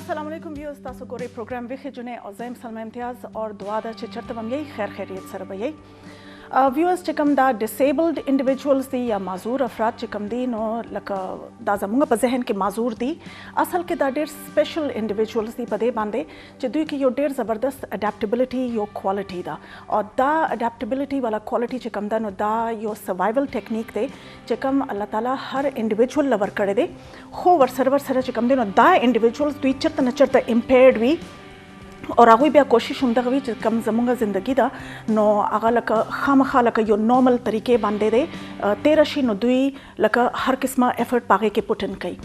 अस्सलाम वालेकुम व्यूअर्स तासो गोरे प्रोग्राम विखे जुने और ज़ैम सलमा इम्तियाज़ और दुआ दा चर्तवम यही खैर खैरियत सर बयई व्यूअर्स चिकम दा डिसेबल्ड इंडिविजुअल्स दी या माजूर अफराद चिकम दी नो लक दा जमुंगा प ज़हन के माजूर दी असल के दा डेर स्पेशल इंडिविजुअल्स दी पदे बांदे च दुई की यो डेर ज़बरदस्त अडेप्टेबिलिटी यो क्वालिटी दा और दा अडेप्टेबिलिटी वाला क्वालिटी चिकम दा नो दा यो सर्वाइवल टेक्निक दे चिकम अल्लाह ताला हर इंडिविजुअल लवर करे दे खो वर सर्वर सर चिकम दे नो दा इंडिविजुअल्स दुई चरत नचरत इम्पेयर्ड वी और आगोई बिया कोशिश हम दगवी कम जमुंगा ज़िंदगी दा नो आगा लक खामखा लक यो नॉर्मल तरीके बांधे दे तेरशी नो दुई लक हर किस्म एफर्ट पागे के पुटन कई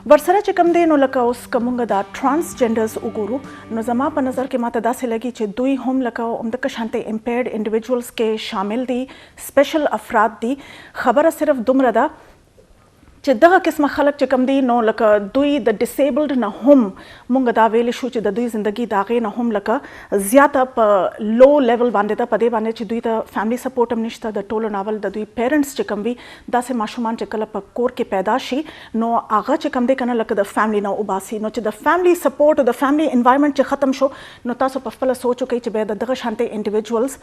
वर्सरा चिकम दे नो लक उस कमुंगा दा ट्रांसजेंडर्स उगुरु नो जमा पर नज़र के माता दा से लगी चे दुई हम लक उमदक शांते इम्पेयर्ड इंडिविजुअल्स के शामिल दी स्पेशल अफराद दी खबर सिर्फ दुमरदा च दगा किस्म खलक चिकम दी नो लक दुई द डिसेबल्ड न हम मुंग दा वेल शू च द दुई जिंदगी दागे न हम लक ज़्यादा प लो लेवल बांधे दा पदे बांधे च दुई द फैमिली सपोर्ट निश्ता द टोलो नावल द दुई पेरेंट्स चिकम भी दा से माशुमान चिकल प कोर के पैदाशी नो आगा चिकम दे कना लक द फैमिली न उबासी नो च the family support the family environment च खत्म शो नो तासो पफला सोचो कई च बे द दगा शांते इंडिविजुअल्स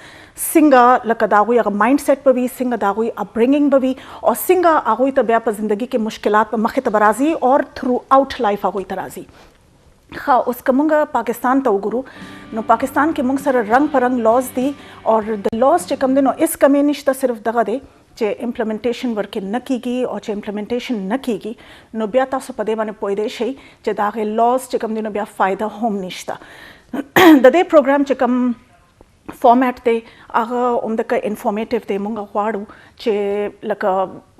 सिंगा लक दागुई अगर माइंडसेट पर भी सिंगा दागुई अपब्रिंगिंग पर भी और सिंगा आगुई त बे प जिंदगी के मुश्किलात पर मखित बराजी और थ्रू आउट लाइफ आगोई तराजी खा उस कमुंगा पाकिस्तान तो गुरु नो पाकिस्तान के मुंग सर रंग परंग लॉज दी और द लॉज चे कम दिनो इस कमी निश्ता सिर्फ दगा दे चे इम्प्लीमेंटेशन वर्क न कीगी और चे इम्प्लीमेंटेशन न कीगी नो ब्या तासो पदे माने पोयदे शई चे दागे लॉज चे कम दिनो ब्या फायदा होम निश्ता ददे प्रोग्राम चे कम फॉर्मेट ते आगा उमदक इंफॉर्मेटिव ते मुंगा वाड़ू चे लक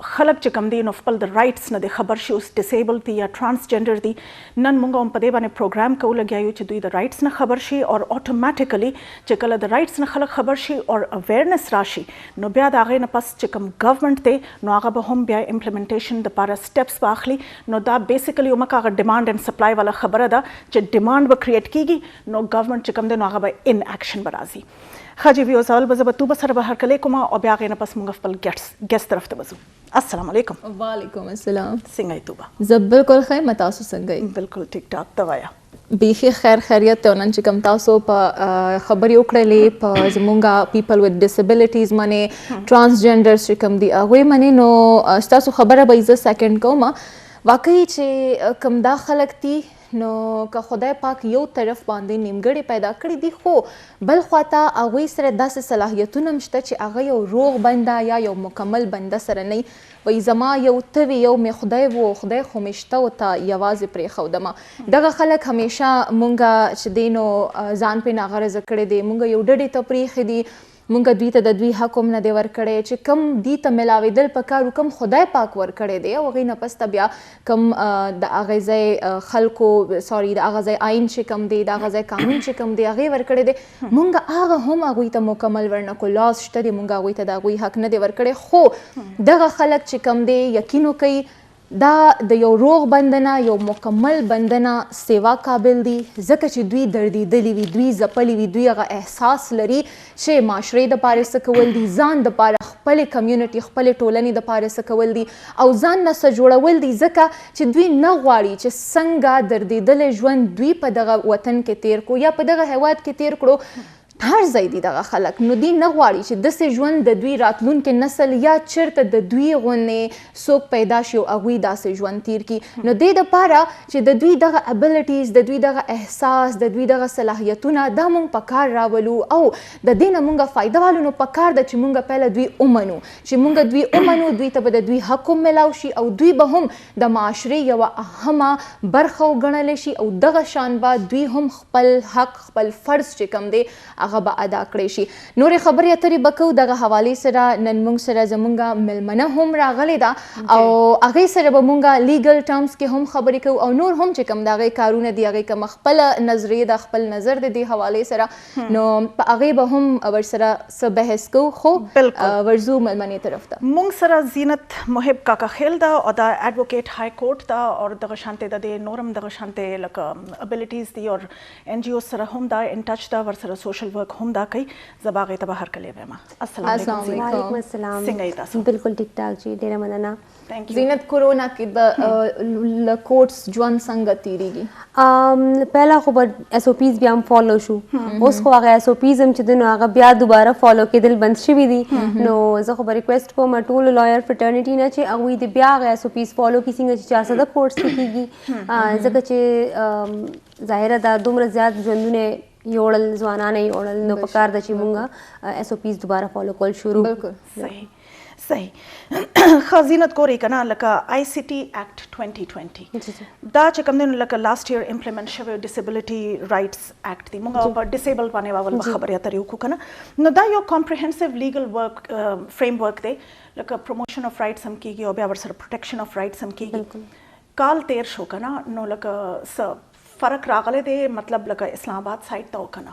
खलक चिकम दी नो फल द राइट्स न दे खबर शी उस डिसेबल थी या ट्रांसजेंडर थी नन मुंगा उम पदे बाने प्रोग्राम को लग्या यू चे दुई द राइट्स न खबर शी और ऑटोमेटिकली चिकल द राइट्स न खलक खबर शी और अवेयरनेस राशि नो ब्याद आगे न पस चिकम गवर्नमेंट ते नो आगा बहम ब्या इम्प्लीमेंटेशन द पारा स्टेप्स बाखली नो दा बेसिकली उमका आगा डिमांड एंड सप्लाई वाला खबर दा चे डिमांड ब क्रिएट कीगी नो गवर्नमेंट चिकम दे नो आगा ब इन एक्शन बराजी खाजी भी ओसाल बज़ब तू बसर बहर कले कुमा और ब्यागे न पस मुंगफल गेस्ट तरफ तबजू अस्सलाम वालेकुम वालेकुम अस्सलाम सिंगाई तूबा जब बिल्कुल खैर मतासु संगई बिल्कुल ठीक ठाक तवाया बीखी खैर खैरियत ते उनन चिकम तासो प खबर योकड़ले प जमुंगा पीपल विद डिसेबिलिटीज मने ट्रांसजेंडर्स चिकम दी अवे मने नो तासो खबर बइज सेकंड को मा वाकई चे कम दाखलक ती नो का खुदाई पाक यो तरफ बांधे निमगड़े पैदा करी दी खो बल ख्वाता आगोई सर दस सलाहियतुन मश्ता चे आगा यो रोग बंदा या यो मुकम्मल बंदा सर नहीं वही जमा यो तवी यो में खुदाई वो खुदाई खुमिश्ता होता यवाज प्रे खौदमा दगा खलक हमेशा मुंगा चदेनो जान पे नागरज करे दे मुंगा यो डडे तपरी खदी मुंगा द्वी त द्वी हकुम न दे वर कड़े च कम दी त मिलावे दिल पका कम खुदाई पाक वर कड़े दे वही न पस तबिया कम द आगज़े खलको सॉरी द आगज़े आइन च कम दे द आगज़े कानून च कम दे आगे वर कड़े दे मुंगा आगा हम आगुई त मुकम्मल वरना को लॉस तदे मुंगा आगुई त द आगुई हक न दे वर कड़े खो दगा खलक च कम दे यकीनो कई दा द यो रोग बंदना यो मुकम्मल बंदना सेवा काबिल दी जक च दुई दर्दी दली वी दुई जपली वी दुई अगा एहसास लरी चे माशरे द पारे सकवल दी जान द पारे खपले कम्युनिटी खपले टोलनी द पारे सकवल दी او जान न सजोड़वल दी जका च दुई न गवाड़ी च संगा दर्दी दल ژوند दुई په دغه وطن کې تیر کو یا په دغه هواد کې تیر کړو هر ځای دي دغه خلک نو دی نه غواړي چې داسې ژوند د دوی راتلونکي نسل یا چېرته د دوی غوندې څوک پیدا شي او هغوی داسې ژوند تیر کړي نو دې دپاره چې د دوی دغه ابیلیټیز د دوی دغه احساس د دوی دغه صلاحیتونه دا موږ په کار راولو او د دې نه موږ فایده والو نو په کار ده چې موږ پهله دوی ومنو چې موږ دوی ومنو دوی ته به د دوی حق هم میلاو شي او دوی به هم د معاشرې یوه اهمه برخه وګڼلی شي او دغه شان به دوی هم خپل حق خپل فرض چې کوم دی هغه به ادا کړی شي نورې خبرې اترې به کوو دغه حوالې سره نن موږ سره زموږ میلمنه هم راغلې ده او هغې سره به موږ لیګل ټرمز کې هم خبرې کوو او نور هم چې کوم د هغې کارونه دي هغې کومه خپله نظریې ده خپل نظر د دې حوالې سره نو په هغې به هم ورسره څه بحث کوو خو ورځو میلمنې طرف ته موږ سره زینت محب کاکا خیل ده او د ایڈوکیټ های کورټ ده او دغه شانتې د دې نورم دغه شانتې لکه ابیلیټیز دي او ان جی او سره هم دا ان ټچ ده ورسره سوشل ورک هم دا کوي زبا غي ته هر کله ویما السلام علیکم وعلیکم السلام څنګه تاسو بالکل ټیک ټاک جی ډیره مننه زینت کورونا کې د کوټس ژوند څنګه تیریږي پہلا خو ایس او پیز بیا هم فالو شو اوس خو هغه ایس او پیز هم چې دنو هغه بیا دوباره فالو کېدل بند شوي دي نو زه خو به ریکویسټ کوم ټول لایر فرټرنیټي نه چې هغوی د بیا هغه ایس او پیز فالو کړي څنګه چې 400 کوټس کې کېږي ځکه چې ظاهره دا دومره زیات ژوندونه یوړل ځوانانه یوړل نو پکار ده چې مونږه ایس او پیز دوباره فالو کول شروع صحیح صحیح خزینت ګوري کنه لکه آی سی ټي ایکټ 2020 دا چې کوم دین لکه لاست ایئر امپلیمنٹ شوی ډیسیبিলিټي رائټس ایکټ دی موږ په ډیسیبل باندې واول خبرې اترې وکړو کنه نو دا یو کمپریهنسیو لیګل ورک فریم ورک دی لکه پروموشن اف رائټس هم کیږي او بیا ورسره پروټیکشن اف رائټس هم کیږي کال تیر شو کنه نو لکه فرق راغله دی مطلب لکه اسلام آباد سایډ ته وکنه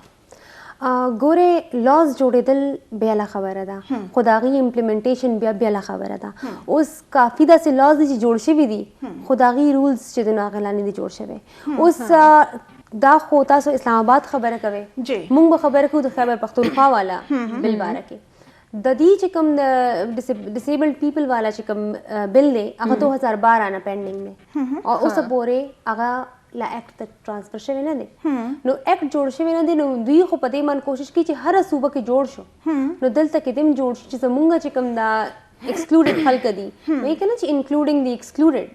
ګوره لاز جوړېدل بیا خبره ده خو د هغې امپلیمنټیشن بیا خبره ده اوس کافي داسې لاز دي چې جوړ شوي دي خو د هغې رولز چې د نو هغې لاندې دي جوړ شوی اوس دا خو تاسو اسلام آباد خبره کوئ موږ به خبره کوو د خیبر پختونخوا والا بل باره کې د دې چې کوم د ډسیبلډ پیپل والا چې کوم بل دی هغه 2012 نه پینډینګ دی او اوسه پورې هغه لا ایکټ تک ټرانسفر شوی نه دی نو ایکټ جوړ شوی نه دی نو دوی خو په دې من کوشش کوي چې هر صوبه کې جوړ شو نو دلته کې دیم جوړ شي چې زمونږ چې کوم دا ایکسکلوډډ خلک دي وایي کنه چې انکلوډینګ دی ایکسکلوډډ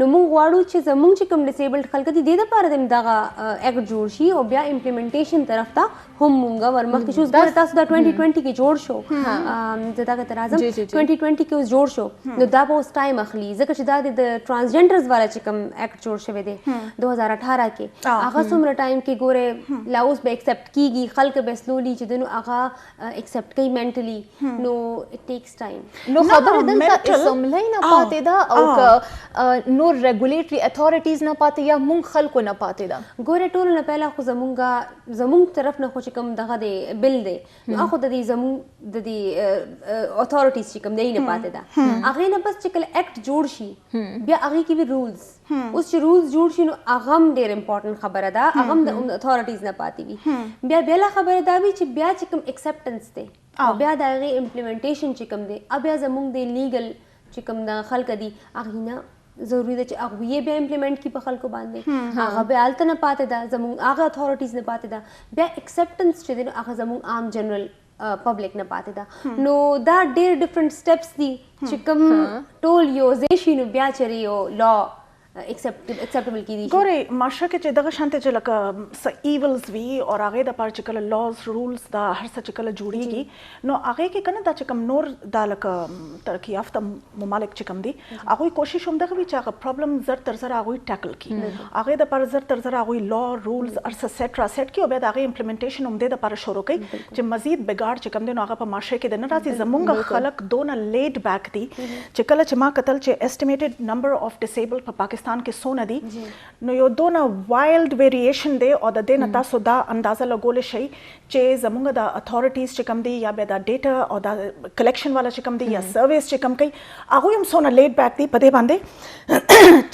نو موږ غواړو چې زمونږ چې کوم ډسیبلډ خلک دي د دې لپاره د دغه ایکټ جوړ شي او بیا امپلیمنټیشن طرف ته هم موږ ورمخکې شو ګوره تاسو دا 2020 کې جوړ شو د دغه تر اعظم 2020 کې اوس جوړ شو نو دا به اوس ټایم اخلي ځکه چې دا د ټرانسجنډرز والا چې کوم ایکټ جوړ شوی دی 2018 کې هغه څومره ټایم کې ګوره لا اوس به ایکسپټ کیږي خلک به سلولي چې دنو هغه ایکسپټ کوي منټلی نو اټ ټیکس ټایم نو خبره دلته اسمبلی نه پاتې ده او نور ریګولیټری اتھارټیز نه پاتې یا مونږ خلکو نه پاتې ده ګوره ټولو نه پهله خو زمونږ طرف نه خو چې کوم دغه دی بل دی نو هغه د دې زمونږ د دې اتھارټیز چې کوم دی نه پاتې ده هغې نه بس چې کله ایکټ جوړ شي بیا هغې کې وي رولز اوس چې رولز جوړ شي نو هغه هم ډېر امپورټنټ خبره ده هغه هم د اتھارټیز نه پاتې وي بیا بله خبره دا وي چې بیا چې کوم ایکسپټنس دی بیا د هغې امپلیمنټیشن چې کوم دی بیا زمونږ د لیګل چې کوم د خلک دي هغې نه ضروری ده چې هغه یې بیا امپلیمنٹ کی په خلکو باندې هغه بیا هلته نه پاتې ده زموږ هغه اتھارټیز نه پاتې ده بیا ایکسپټنس چې دی نو هغه زموږ عام جنرل پبلک نه پاتې ده نو دا ډېر ډفرنٹ سټیپس دي چې کوم ټول یوځای شي نو بیا چېرې یو لا اکسپټیبل کیدی ګوري معاشره کې چې دغه شانته چې لکه س ایولز وی او هغه د پاره چې کله لاز رولز دا هر څه چې کله جوړیږي نو هغه کې کنه دا چې کوم نور دا لکه ترقی یافته ممالک چې کوم دي هغه کوشش هم دغه وی چې هغه پرابلم زر تر زر هغه ټاکل کی هغه د پاره زر تر زر هغه لا رولز ارس سیټ کی او بیا د هغه امپلیمنټیشن هم د پاره شروع کوي چې مزید بګاړ چې کوم دي نو هغه په معاشره کې د نه راځي زمونږ خلک دونه لیډ بیک دي چې کله چې ما قتل چې اسټیمیټډ نمبر اف ډیسیبل په پاکستان کې سونه دي نو یو دونه وایلډ ویریشن دی او د دې نه تاسو دا اندازه لګولی شئ چې زموږ د اتھارټیز چې کوم دي یا بیا دا ډیټا او دا کلیکشن والا چې کوم دي یا سروس چې کوم کوي هغوی هم څونه لیټ بیک دي په دې باندې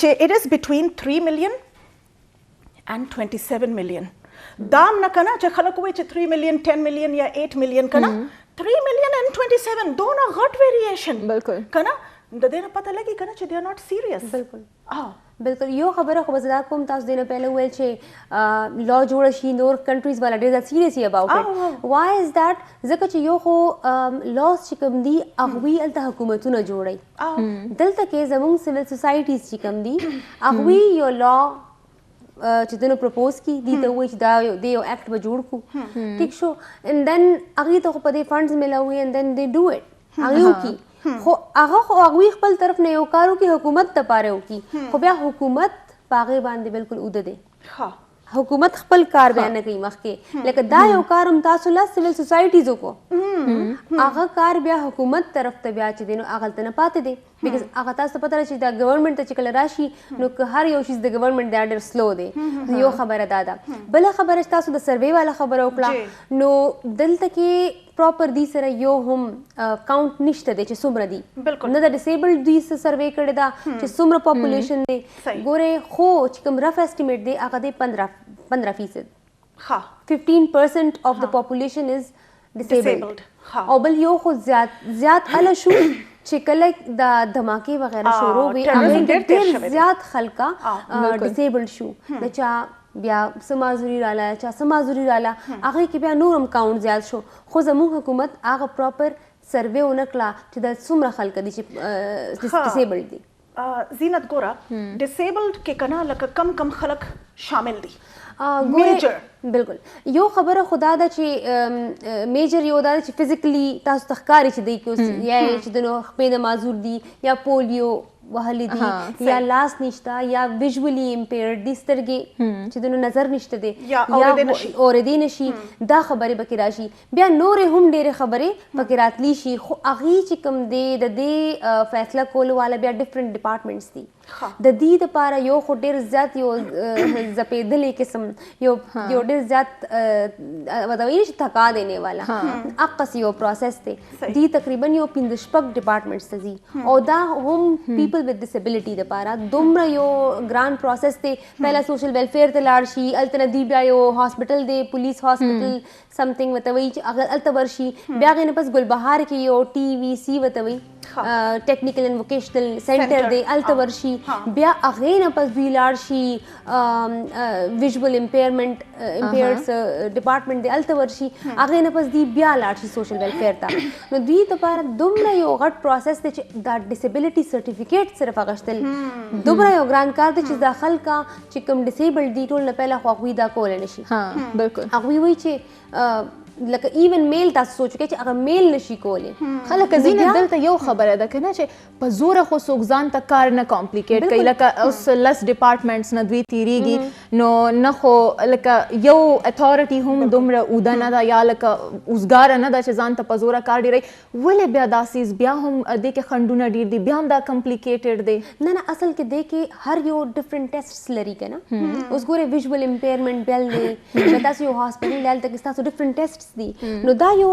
چې اټ از بټوین 3 million and 27 million دا هم نه کنه چې خلک وایي چې 3 million 10 million یا 8 million کنه 3 million and 27 دونه غټ ویریشن بالکل کنه د دې نه پته لګي کنه چې دے آر ناٹ سیریس بالکل بالکل یو خبره خو بس دا کوم تاسو دینه پهله ویل چې لا جوړ شي نور کنټریز والا ډېر زیات سیریس اباوټ اټ وای از دیٹ ځکه چې یو خو لاس چې کوم دي هغوی هلته حکومتونه جوړوي دلته کې زموږ سیول سوسایټیز چې کوم دي هغوی یو لا چې دنو پروپوز کی دي ته وایي چې دا یو ایکټ به جوړ کړو ټیک شو اینډ دین هغې ته خو په دې فنډز میلاوي اینډ دین دې ډو اټ هغې وکړي خو هغه خو هغوی خپل طرف نه یو کار وکړي حکومت ته پاره وکړي خو بیا حکومت په هغې باندې بالکل اوده دی حکومت خپل کار بیا نه کوي مخکې لکه دا یو کار هم تاسو له سیول سوسایټیز وکړو هغه کار بیا حکومت طرف ته بیا چې دی نو هغلته نه پاتې دی بیکاز هغه تاسو پته چې دا ګورنمنټ ته چې کله راشي نو که هر یو شیز د ګورنمنټ دا ډېر سلو دی یو خبره دا ده بله خبره چې تاسو د سروې والا خبره وکړه نو دلته کې پراپر دی سره یو هم کاونټ نشته دی چې څومره دي نه د ډسیبلډ دوی سروې کړې ده چې څومره پاپولیشن دی ګورې خو چې کوم رف اسټیمیټ دی هغه دی 15% ها 15% of the population is disabled. ها. او بل یو خو زیات اله شو چې کله د دماکې وغیرہ شروع وي terrorism هغه ډېر تیر ډېر شوی دی. زیات خلکا بالکل. ډیسیبلډ شو د چا بیا سمازوري رااله چا سمازوري رااله هغه کې بیا نورم کاونټ زیات شو خو زموږ حکومت هغه پراپر سروے ونکړه چې د څومره خلک دي چې ډیسیبلډ دي. زینت ګوره ډیسیبلډ کې کنه لکه کم خلک شامل دي. میجر بالکل یو خبره خدا دا چې میجر یو دا چې فزیکلی تاسو تخکاری چې دی کې یا چې د نو خپې د معذور دي یا پولیو وهلی دي یا لاس نشته یا ویژولی امپیرډ دي سترګې چې د نو نظر نشته دي یا اورېدی نشي دا خبرې پکې راشي. بیا نورې هم ډېرې خبرې پکې راتلی شي خو هغې چې کوم دی د دې فیصله کولو والا بیا ډفرنٹ ډپارټمنټس دي. د دې دپاره یو خو ډېر زیات یو ځپېدلی قسم یو ډېر زیات وتویل چې تھکا دینے والا اقص یو پروسیس دی. دې تقریبا یو 15 شپږ ډپارټمنټس ته ځي او دا هم پیپل with disability دپاره دومره یو ګران پروسیس دی. پهله سوشل ویلفیر ته لاړ شي هلته نه دی بیا یو هاسپټل دی پولیس هاسپټل سمثینګ ورته وایي چې هغه هلته ورشي. بیا هغې نه پس ګلبهار کې یو TVC ورته وایي ټیکنیکل اینڈ ووکیشنل سینټر دی هلته ورشي. بیا هغې نه پس دوی لاړ شي ویژول امپیرډ ډپارټمنټ دی هلته ورشي. هغې نه پس دوی بیا لاړ شي سوشل ویلفیر ته. نو دوی دپاره دومره یو غټ پروسیس دی چې دا ډسیبلټي سرټیفیکیټ صرف اغشتل دومره یو ګران کار دی چې دا خلکه چې کوم ډسیبلډ دي ټول نه پهله خو هغوی دا کولی نشي. بالکل هغوی وایي چې لکه ایون میل تاسو سوچ کې چې هغه میل نشي کولی. خلک ځینې دلته یو خبره ده که نه چې په زوره خو څوک ځان ته کار نه کمپلیکیټ کوي لکه اوس لس ډپارټمنټس نه دوی تیریږي نو نه خو لکه یو اتھارټي هم دومره اوده نه ده یا لکه اوزګاره نه ده چې ځان ته په زوره کار ډېروي ولې بیا داسې بیا هم دې کې خنډونه ډېر دي بیا هم دا کمپلیکیټډ دی. نه اصل کې دی کې هر یو ډفرنٹ ټیسټس لري که نه. اوس ګورئ ویژول امپیرمنټ بیل دی که تاسو یو هاسپټل دی هلته کې ستاسو ډفرنٹ ټیسټس دي نو دا یو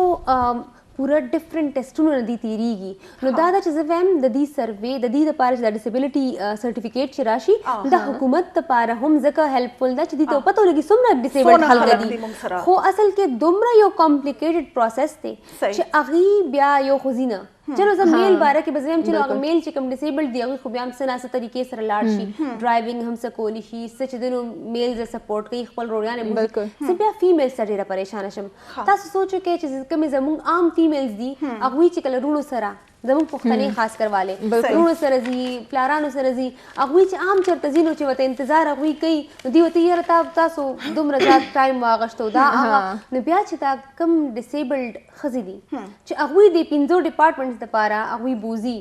پوره ډفرنٹ ټیسټونو نه دي تیریږي. نو دا ده چې زه وایم د دې سروے د دې دپاره چې دا ډسیبلټي سرټیفیکیټ چې راشي د حکومت دپاره هم ځکه هیلپفل ده چې دوی ته پته ولګي څومره ډسیبلډ خلک دي. خو اصل کې دومره یو کمپلیکیټډ پروسیس دی چې هغې بیا یو ښځینه چلو زه میل باره کې به زه وایم چلو هغه میل چې کوم ډسیبلډ دي هغوی خو بیا هم څه نه څه طریقې سره لاړ شي ډرایوینګ هم څه کولی شي څه چې دوی نو میل زه سپورټ کوي خپل روریانې بوځي زه بیا فیمیلز ته ډېره پریشانه شم. تاسو سوچ وکړئ چې کومې زموږ عام فیمیلز دي هغوی چې کله وروڼو سره زموږ پښتنې خاص کر والے وروڼو سره ځي پلارانو سره ځي هغوی چې عام چېرته ځي نو چې ورته انتظار هغوی کوي نو دوی ورته یاره تاسو دومره زیات ټایم واغشتو دا هغه نو بیا چې دا کوم ډسیبلډ ښځې دي چې هغوی د 15 ډپارټمنټس دپاره هغوی بوځي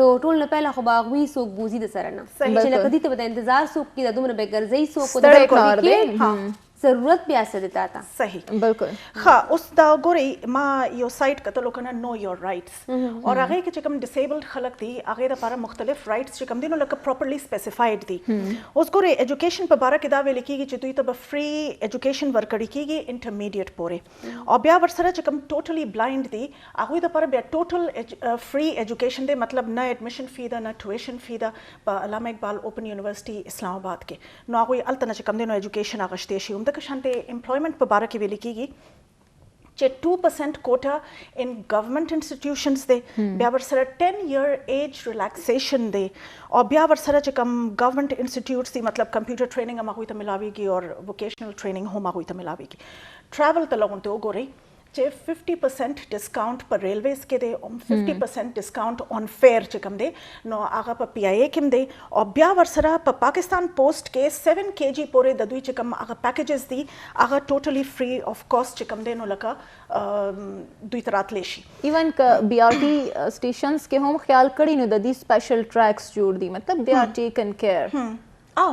نو ټول نه پهله خو به هغوی څوک بوځي د سره نه چې لکه دوی ته به د انتظار څوک کي دا دومره به ګرځئ څوک ضرورت بیا څه دی تا ته. صحیح بالکل. ښه اوس دا ګورئ ما یو سایټ کتلو که نه نو یور رایټس او هغې کې چې کوم ډسیبلډ خلک دي هغې دپاره مختلف رایټس چې کوم دي نو لکه پراپرلی سپیسیفاید دي. اوس ګورئ ایجوکیشن په باره کې دا ویل کېږي چې دوی ته به فری ایجوکیشن ورکړی کېږي انټرمیډیټ پورې او بیا ورسره چې کوم ټوټلی بلایند دي هغوی دپاره بیا ټوټل فری ایجوکیشن دی مطلب نه ایډمیشن فی ده نه ټویشن فی ده په علامه اقبال اوپن یونیورسټي اسلام آباد کې نو هغوی هلته نه چې کوم دی نو ایجوکیشن اخیستی شي. همدغه شانتې امپلایمنٹ په باره کې ویل کېږي چې 2% کوټا ان گورنمنٹ انسټیټیوشنز دی بیا ورسره 10 year ایج ریلیکسیشن دی او بیا ورسره چې کوم گورنمنٹ انسټیټیوټس دي مطلب کمپیوټر ټریننګ هم هغوی ته ملاویږي او ووکیشنل ټریننګ هم هغوی ته ملاویږي. ټراول ته لغونته وګورئ چې 50% ډسکاؤنٹ پر ریلویز کې دی او 50% ډسکاؤنٹ آن فیر چې کوم دی نو هغه په PIA کې هم دی او بیا ورسره په پاکستان پوسٹ کې 7 kg پورې د دوی چې کوم هغه پیکیجز دي هغه ټوټلی فری آف کاسټ چې کوم دی نو لکه دوی ته راتلی شي. ایون که BRT سټیشنز کې هم خیال کړي نو د دې سپیشل ټریکس جوړ دي مطلب دے آر ټیکن کیر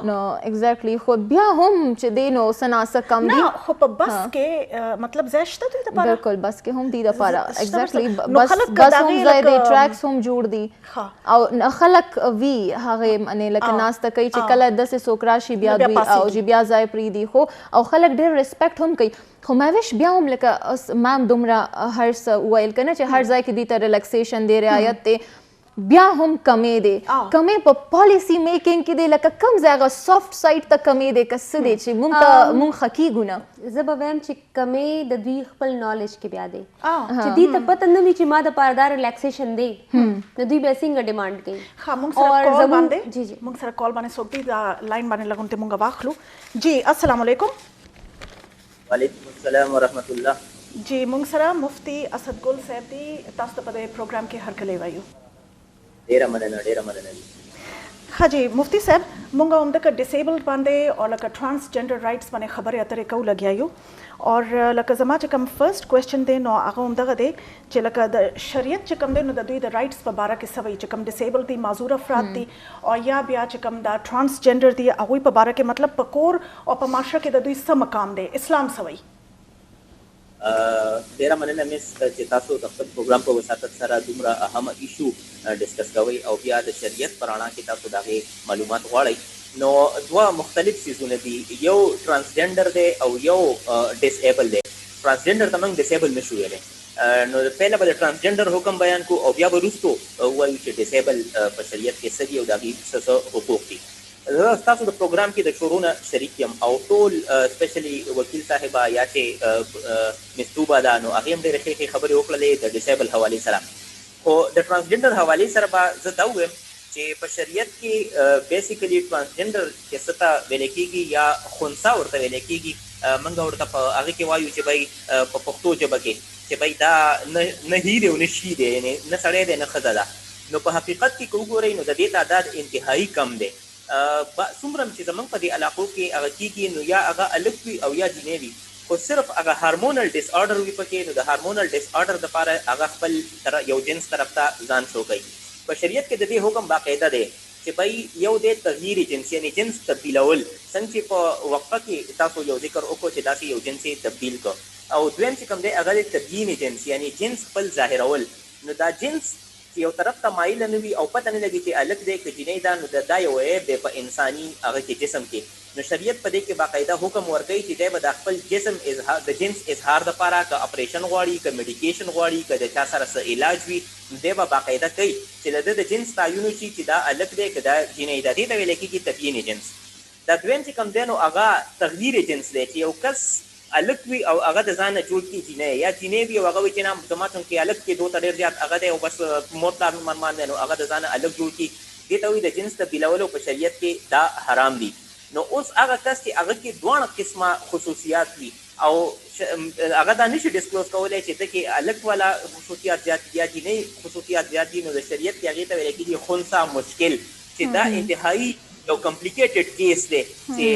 نو ایگزیکټلی خو بیا هم چې دی نو څه ناڅه کم دي نه خو په بس کې مطلب ځای شته دوی دپاره بالکل بس کې هم دی دپاره ایگزیکټلی بس هم ځای دی ټریکس هم جوړ دي او خلک وي هغې منې لکه ناسته کوي چې کله داسې څوک راشي بیا دوی او چې بیا ځای پرېږدي خو او خلک ډېر ریسپیکټ هم کوي خو ماویش بیا هم لکه مام دومره هر څه وویل که نه چې هر ځای کې دوی ته ریلیکسیشن دی رعایت دی بیا هم کمې دی کمې په پالیسی میکینګ کې دی لکه کم ځای هغه سافټ سایډ ته کمې دی که څه دی چې مونږ ښه کیږو نه زه به وایم چې کمې د دوی خپل نالج کې بیا دی چې دوی ته پته نه وي چې ما دپاره دا ریلیکسیشن دی نو دوی بیا څنګه ډیمانډ کوي. موږ سره کال باندې څوک دی دا لاین باندې لګونته موږ واخلو. جی السلام علیکم. وعلیکم السلام ورحمۃ اللہ. جی موږ سره مفتی اسد ګل صاحب دی تاسو ته په دې پروګرام کې هرکلی وایو. ډیره مننه. ها جی مفتی صاحب موږ هم د ډیسیبلډ باندې او لکه ټرانسجنډر رائټس باندې خبرې اترې کوو لګیا یو او لکه زما چې کوم فرست کوېسچن دی نو هغه هم دغه دی چې لکه د شریعت چې کوم دی نو د دوی د رائټس په باره کې څه وایي چې کوم ډیسیبل دي معذور افراد دي او یا بیا چې کوم دا ټرانسجنډر دي هغوی په باره کې مطلب په کور او په معاشره کې د دوی څه مقام دی اسلام څه وایي. ډیره مننه مس چې تاسو د خپل پروګرام په وساتت سره دومره اهم ایشو ډسکس کوئ او بیا د شریعت په رڼا کې تاسو د هغې معلومات غواړئ. نو دوه مختلف څیزونه دي، یو ټرانسجنډر دی او یو ډسیبل دی. ټرانسجنډر ته موږ ډسیبل نشو ویلی، نو پهله به د ټرانسجنډر حکم بیان کو او بیا به وروستو ووایو چې ډسیبل په شریعت کې څه دي او د هغې څه حقوق دي. زه ستاسو د پروګرام کې د شروع نه شریک یم او ټول سپیشلی وکیل صاحبه یا چې مستوبه ده نو هغې هم ډېرې ښې ښې خبرې وکړلې د ډسیبل حوالې سره. خو د ټرانسجنډر حوالې سره به زه دا ووایم چې په شریعت کې بیسیکلی ټرانسجنډر چې څه ته ویلی کېږي یا خنثا ورته ویلی کېږي، موږ ورته په هغې کې وایو چې بهی په پښتو ژبه کې چې بهی دا نه هی دی او نه شي دی، یعنې نه سړی دی نه ښځه ده. نو په حقیقت کې که وګورئ نو د دې تعداد انتهایي کم دی. څومره چې زموږ په دې علاقو کې هغه کېږي نو یا هغه الف وي او یا جینۍ وي، خو صرف هغه هارمونل ډس آرډر وي پکې، نو د هارمونل ډس آرډر دپاره هغه خپل یو جنس طرف ته ځان شو کوي. په شریعت کې د دې حکم باقاعده دی چې بهی یو دی تغییر جنس، یعنې جنس تبدیلول. څنګه چې په وقفه کې تاسو یو ذکر وکړو چې داسې یو جنس یې تبدیل کړ، او دویم چې کوم دی هغه دی تبیین جنس، یعنې جنس خپل ظاهرول. نو دا جنس چې یو طرف ته مایله نه وي او پته نه لګي چې هلک دی که جینۍ ده، نو دا یو عیب دی په انساني هغه کې جسم کې. نو شریعت په دې کې باقاعده حکم ورکوي چې دی به د خپل جسم د جنس اظهار دپاره که اپریشن غواړي که میډیکیشن غواړي که د چا سره څه علاج وي نو دی به باقاعده کوي چې د ده د جنس تعین وشي چې دا هلک دی که دا جینۍ ده. دې ته ویلی کېږي تبیین جنس. دا دویم چې کوم دی نو هغه تغییر جنس دی چې یو کس الک وي او هغه د ځان نه جوړ کړي جینۍ، یا جینۍ وي او هغه وایي چې نه زما چونکې الک کې دو ته ډېر زیات هغه دی او بس مور پلار مې مرمان دی نو هغه د ځان نه الک جوړ کړي. دې ته وایي د جنس تبدیلولو په شریعت کې دا حرام دي. نو اوس هغه کس چې هغه کې دواړه قسمه خصوصیات وي او هغه دا نشي ډسکلوز کولی چې ته کې الک والا خصوصیات زیات دي یا جینۍ خصوصیات زیات دي، نو د شریعت کې هغې ته ویلی کېږي خنثا مشکل، چې دا انتهایي یو کمپلیکیټډ کیس دی چې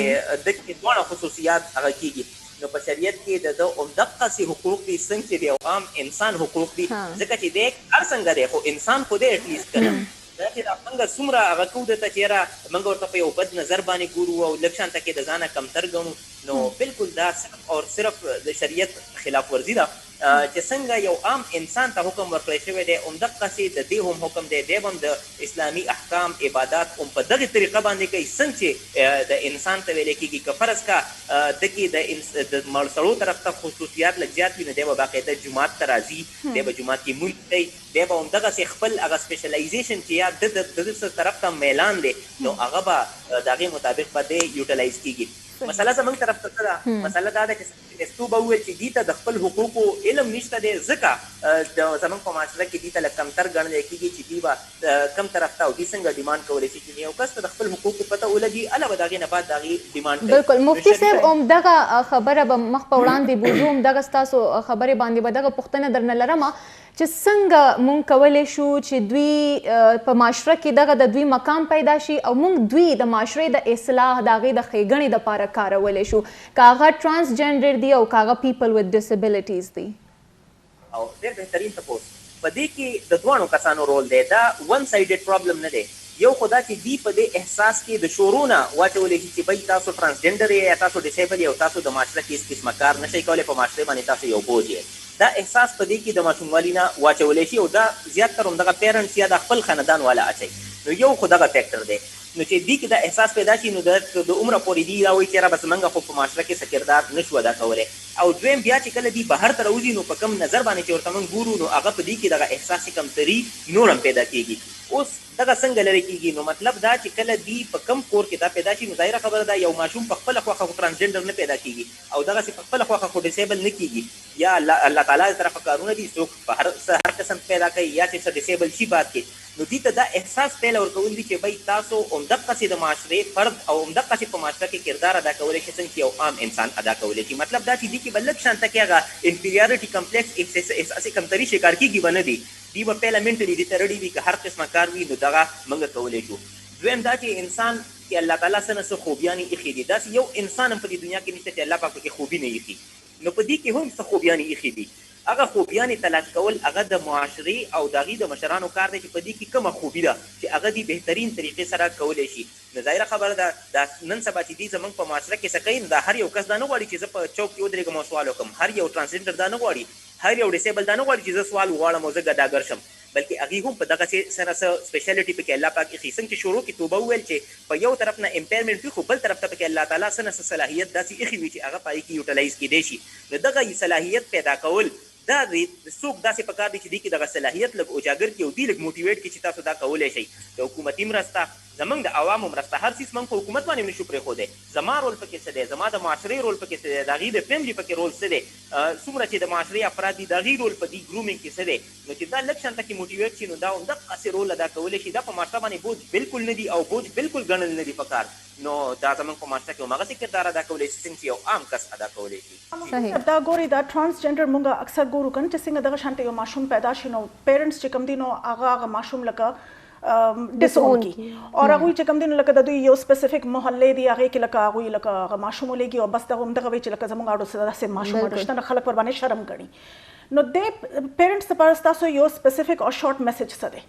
د کې دواړه خصوصیات هغه کېږي. نو په شریعت کې د ده همدقسې حقوق دي څنګه چې د یو عام انسان حقوق دي، ځکه چې دی هر څنګه دی خو انسان خو دی اټلیسټ که نه. دا چې موږ څومره هغه کوو ده ته چې یاره موږ ورته په یو بد نظر باندې ګورو او لږ شانته کې د ځانه کمتر ګڼو، نو بالکل دا صرف او صرف د شریعت خلاف ورزي ده. چې څنګه یو عام انسان ته حکم ورکړی شوی دی همدقسې د دې هم حکم دی، دی هم د اسلامي احکام عبادات هم په دغې طریقه باندې کوي څنګه چې د انسان ته ویلی کېږي. که فرض کا ده کې د مړ سړو طرف ته خصوصیات لږ زیات وي نو دی به باقاعده جومات ته راځي، دی به جومات کې مونځ کوي، دی به همدغسې خپل هغه سپیشلایزیشن چې یا د څه طرف ته میلان دی نو هغه به د هغې مطابق به دی یوټیلایز کېږي. مسله زموږ طرف ته څه ده؟ مسله دا ده چې مستو به وویل چې دې ته د خپل حقوقو علم نشته دی، ځکه زموږ په معاشره کې دې ته لږ کمتر ګڼلی کېږي چې دوی به کم طرف ته او دوی څنګه ډیمانډ کولی شي چې یو کس ته د خپل حقوقو پته ولګي هله به د هغې نه بعد د هغې ډیمانډ کوي. بلکل مفتي صاحب همدغه خبره به مخ په وړاندې بوځو، همدغه ستاسو خبرې باندې به دغه پوښتنه درنه لرمه چې څنګه مونږ کولی شو چې دوی په معاشره کې دغه د دوی مقام پیدا شي او مونږ دوی د معاشرې د اصلاح د هغې د ښېګڼې دپاره کارولی شو، که هغه ټرانسجنډر دي او که هغه پیپل وذ ډسبلیټیز دي. او ډېر بهترین تپوس په دې کې د دواړو کسانو رول دی. دا ون سایډډ پرابلم نه دی. یو خو دا چې دوی په دې احساس کې د شروع نه واچولی شي چې بهی تاسو ټرانسجنډر یې یا تاسو ډسیبل یې او تاسو د معاشره کې هېڅ قسمه کار نشئ کولی، په معاشرې باندې تاسو یو بوج یې. دا احساس په دې کې د ماشوموالي نه واچولی شي او دا زیاتتر همدغه پیرنټس یا د خپل خاندان والا اچوي. نو یو خو دغه فیکټر دی. نو چې دې کې دا احساس پیدا شي نو د عمره پورې دی دا وایي چې را بس منګه خو په معاشره کې څه کردار نشو ادا کولی. او دویم بیا چې کله دی بهر ته راوځي نو په کم نظر باندې چې ورته موږ ګورو نو هغه په دې کې دغه احساس کمتري نور هم پیدا کېږي. اوس دغه څنګه لرې کېږي؟ نو مطلب دا چې کله دی په کم کور کې دا پیدا شي نو ظاهره خبره ده یو ماشوم په خپله خوښه خو ټرانسجنډر نه پیدا کېږي او دغسې په خپله خوښه خو ډسیبل نه کېږي. یا الله تعالی د طرفه کارونه دي، څوک په هر قسم پیدا کوي یا چې څه ډسیبل شي بعد کې. نو دې ته دا احساس پیل ورکول دي چې بھائی تاسو همدقسې د معاشرې فرد او همدقسې په معاشره کې کردار ادا کولی شي څنګه چې یو عام انسان ادا کولی شي. مطلب دا چې دې کې به لږ شانته کې هغه انفیریارټي کمپلیکس احساس کمتري شکار کېږي به نه دي. دی به پیله منټلي دې ته رډي وي که هر قسمه کار وي نو دغه موږ کولی شو. دویم دا چې انسان کې الله تعالی څه نه څه خوبیانې ایښي دي، داسې یو انسان هم په دې دنیا کې نشته چې الله پاک پکې خوبي نه ایښي. نو په دې کې هم څه خوبیانې ایښي دي. هغه خوبیانې تلاش کول هغه د معاشرې او د هغې د مشرانو کار دی چې په دې کې کومه خوبي ده چې هغه دې بهترین طریقې سره کولی شي. نو ظاهره خبره ده دا نن سبا چې دي زموږ په معاشره کې څه کوي دا هر یو کس دا نه غواړي چې زه په چوک کې ودرېږم او سوال وکړم. هر یو ټرانسجنډر دا نه غواړي، هر یو ډسیبل دا نه غواړي چې زه سوال وغواړم او زه ګډاګر شم، بلکې هغې هم په دغسې سره څه سپیشلیټي پکې الله پاک ایښي. څنګه چې شروع کې توبه وویل چې په یو طرف نه امپیرمنټ وي خو بل طرف ته پکې الله تعالی څه نه څه صلاحیت داسې ایښي وي چې هغه په هغې کې یوټیلایز کیدی شي. نو دغه صلاحیت پیدا کول دا څوک داسې پکار دی چې دې کې دغه صلاحیت لږ اجاګر کړي او دې لږ موټیویټ کړي چې تاسو دا کولی شئ. د حکومتي مرسته، زمونږ د عوامو مرسته، هر څیز موږ په حکومت باندې نشو پرېښودی. زما رول پکې څه دی، زما د معاشرې رول پکې څه دی، د هغې د فیملي پکې رول څه دی، څومره چې د معاشرې افراد دي د هغې رول په دې ګرومینګ کې څه دی. نو چې دا لږ شانته کې موټیویټ شي نو دا همدقسې رول ادا کولی شي. دا په معاشره باندې بوج بلکل نه دي او بوج بلکل ګڼل نه دي پکار. نو دا زموږ په معاشره کې همغسې کردار ادا کولی شي څنګه چې یو عام کس ادا کولی شي. دا ګوري دا ټرانسجنډر مونږ اکثر ګورو کنه چې څنګه دغه شانته یو ماشوم پیدا شي نو پیرنټس چې کوم دي نو هغه ماشوم لکه ډسون کی او هغوی چې کوم دي نو لکه د دوی یو سپیسیفیک محلې دي هغې کې لکه هغوی لکه هغه ماشوم ولېږي او بس دغه همدغه وایي چې لکه زموږ اړو داسې ماشوم اړو شته نو خلک ورباندې شرم ګڼي. نو دې پیرنټس لپاره ستاسو یو سپیسیفیک او شارټ میسج څه دی؟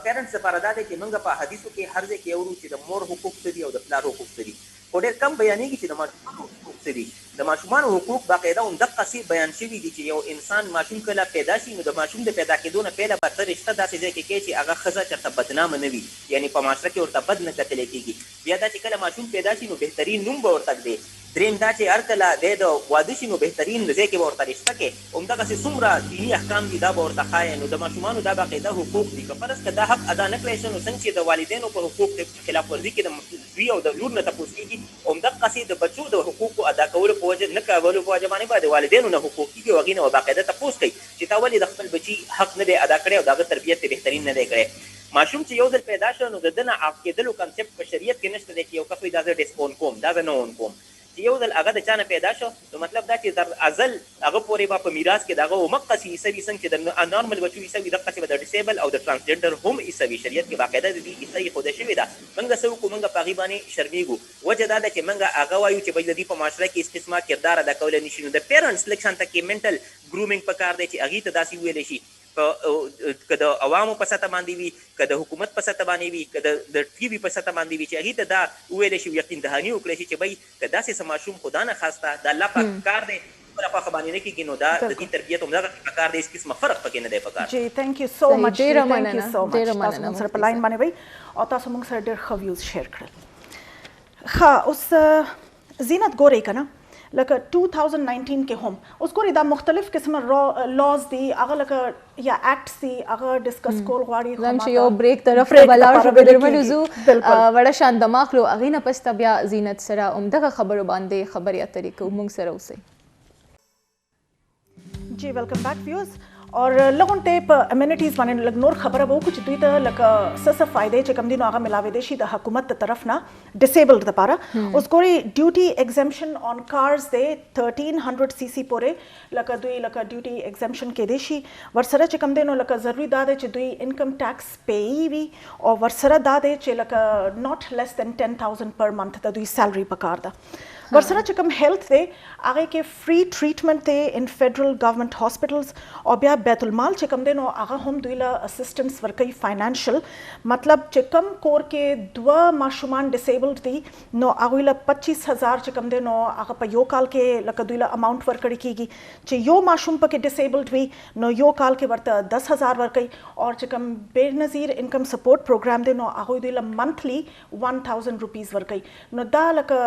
پیرنټس لپاره دا دی چې موږ په حدیثو کې هر ځای کې اورو چې د مور حقوق څه دي او د پلار حقوق څه دي، خو ډېر کم بیانېږي چې د ماشومانو حقوق څه دي. د ماشومانو حقوق باقاعده همدقسې بیان شوي دي چې یو انسان ماشوم کله پیدا شي نو د ماشوم د پیدا کېدو نه پهله به ته رشته داسې ځای کې کوې چې هغه ښځه چېرته بدنامه نه وي، یعنې په معاشره کې ورته بد نه کتلی کېږي. بیا دا چې کله ماشوم پیدا شي نو بهترین نوم به ورته ږدې. دریم دا چې هر کله دی د واده شي نو بهترین ځای کې به ورته رشته کې همدغسې څومره دیني احکام دي دا به ورته ښایې. نو د ماشومانو دا باقاعده حقوق دي. که فرض که دا حق ادا نه کړی شي نو څنګه چې د والدینو په حقوق خلاف ورزي کې د دوی او د لور نه تپوس کېږي، همدقسې د بچو د حقوقو ادا کولو په وجه نه کولو په وجه باندې به د والدینو نه حقوق کېږي او هغې نه به باقاعده تپوس کوي چې تا ولې د خپل بچي حق نه دی ادا کړی او د هغه تربیت یې بهترین نه دی کړی. ماشوم چې یو ځل پیدا شو نو د ده نه عاق کېدلو کنسپټ په شریعت کې نشته دی چې یو کس وایي دا زه ډسپون کوم، دا زه نه اون کوم. چې یو ځل هغه د چا نه پیدا شو نو مطلب دا چې در ازل هغه پورې به په میراث کې د هغه همقسې حصه وي څنګه چې د نارمل بچو حصه وي دقسې به د ډسیبل او د ټرانسجنډر هم حصه وي. شریعت کې باقاعده د دې حصه ایښوده شوې ده. موږ څه وکړو، موږ په هغې باندې شرمېږو. وجه دا ده چې موږ هغه وایو چې بهی د دې په معاشره کې هېڅ قسمه کردار ادا کولی نه شي. نو د پیرنټس لږ شانته کې منټل ګرومینګ پکار دی چې هغې ته داسې وویلی شي که د عوامو په سطح باندې وي، که د حکومت په سطح باندې وي، که د ټي وي په سطح باندې وي، چې هغې ته دا وویلی شي یقین دهاني وکړی شي چې بهی که داسې څه ماشوم خدا نه خواسته د الله پاک کار دی خپله خوښه باندې نه کېږي نو دا د دې تربیت همدغه پکار دی، هېڅ قسمه فرق پکې نه دی پکار. جی تھینک یو سو مچ، تاسو موږ سره په لاین باندې وئ او تاسو موږ سره ډېر ښه ویوز شیر کړل. ښه اوس زینت ګورئ که نه لکه 2019 کې هم اوس ګورئ دا مختلف قسمه لاز دي هغه لکه یا اکټس دي هغه ډسکس کول غواړي. زم چې یو بریک طرف ته ولاړ شو به درملو زو وړه شان دماغ لو هغې نه پس ته بیا زینت سره همدغه خبرو باندې خبرې اترې کوو موږ سره اوسئ. جی ویلکم بیک ویوز اور لغونټې په امینټیز باندې لږ نور خبره به وکړو چې دوی ته لکه څه څه فایدې چې کوم دي نو هغه ملاوېدی شي د حکومت د طرف نه ډسیبلډ دپاره. اوس ګورئ ډیوټي ایگزمپشن آن کارز دی 1300 cc پورې لکه دوی لکه ډیوټي ایگزمپشن کېدی شي. ورسره چې کوم دی نو لکه ضروري دا دی چې دوی انکم ټیکس پیي وي او ورسره دا دی چې لکه ناٹ لیس دین 10,000 پر منث د دوی سیلري پکار ده. ورسره چې کوم هیلث دی هغه کې فری ټریټمنټ دی ان فیډرل گورنمنٹ هاسپټلز او بیا بیت المال چې کوم دی نو هغه هم دوی له اسسټنس ورکوي فاینانشل مطلب چې کوم کور کې دوه ماشومان ډیسیبلډ دي نو هغه له 25000 چې کوم دی نو هغه په یو کال کې لکه دوی له اماونټ ورکړي کیږي چې یو ماشوم پکې ډیسیبلډ وي نو یو کال کې ورته 10000 ورکوي او چې کوم بېنظیر انکم سپورټ پروګرام دی نو هغه دوی له منثلی 1000 روپیز ورکوي نو دا لکه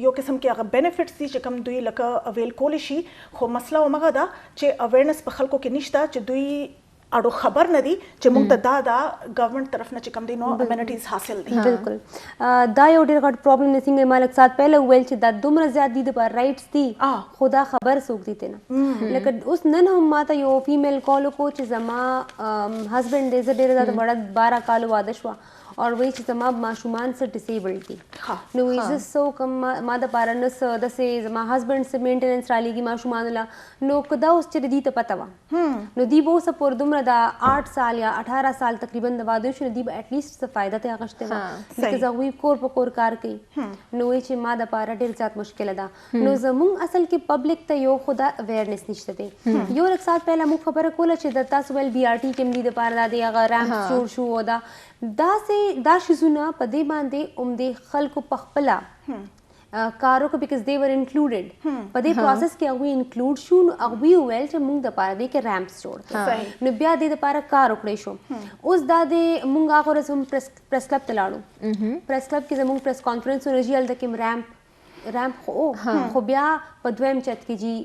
یو قسم کې هغه بینیفټس دي چې کوم دوی لکه اویل کولی شي خو مسله همغه ده چې اویرنس په خلکو کې نشته چې دوی اړو خبر نه دي چې موږ ته دا گورنمنٹ طرف نه چې کوم دي نو امینټیز حاصل دي بالکل دا یو ډېر غټ پرابلم نه څنګه مالک سات پہله ویل چې دا دومره زیات دي د پر رائټس دي خدا خبر سوک دي نه لکه اوس نن هم ماته یو فیمیل کال کو چې زما هسبند دې ډېر زیات بڑا 12 کال واده شو اور وही چې زما ماشومان سره ډیسیبلډ دي نو ویزه سو کم ما د پارنس د سه زما هسبند سره مینټیننس را لګي ماشومان لا نو کدا اوس چې دی ته پتا و نو دی وو سپور دومره دا 8 سال یا 18 سال تقریبا د واده شو دی به اټ لیست څه فائدہ ته اغشته و بیکاز هغه کور په کور کار کوي نو وی چې ما د پاره ډیر زیات مشکل ده نو زمون اصل کې پبلک ته یو خدا اویرنس نشته دی یو رک سات پہله مو خبره کوله چې د تاسو ول بي ار ټي کې ملي د پاره د هغه رام جوړ شو ودا دا شیزونه په دې باندې عمده خلکو په خپل کارو کو بیکاز دے ور انکلوډډ په دې پروسس کې هغه انکلوډ شو هغه ویل چې موږ د پاره دې کې رامپس جوړ کړو نو بیا دې د پاره کار وکړې شو اوس دا دې موږ هغه رسم پریس کلب ته لاړو پریس کلب کې زموږ پریس کانفرنس ورجیل د کې رامپ خو بیا په دویم چت کې جی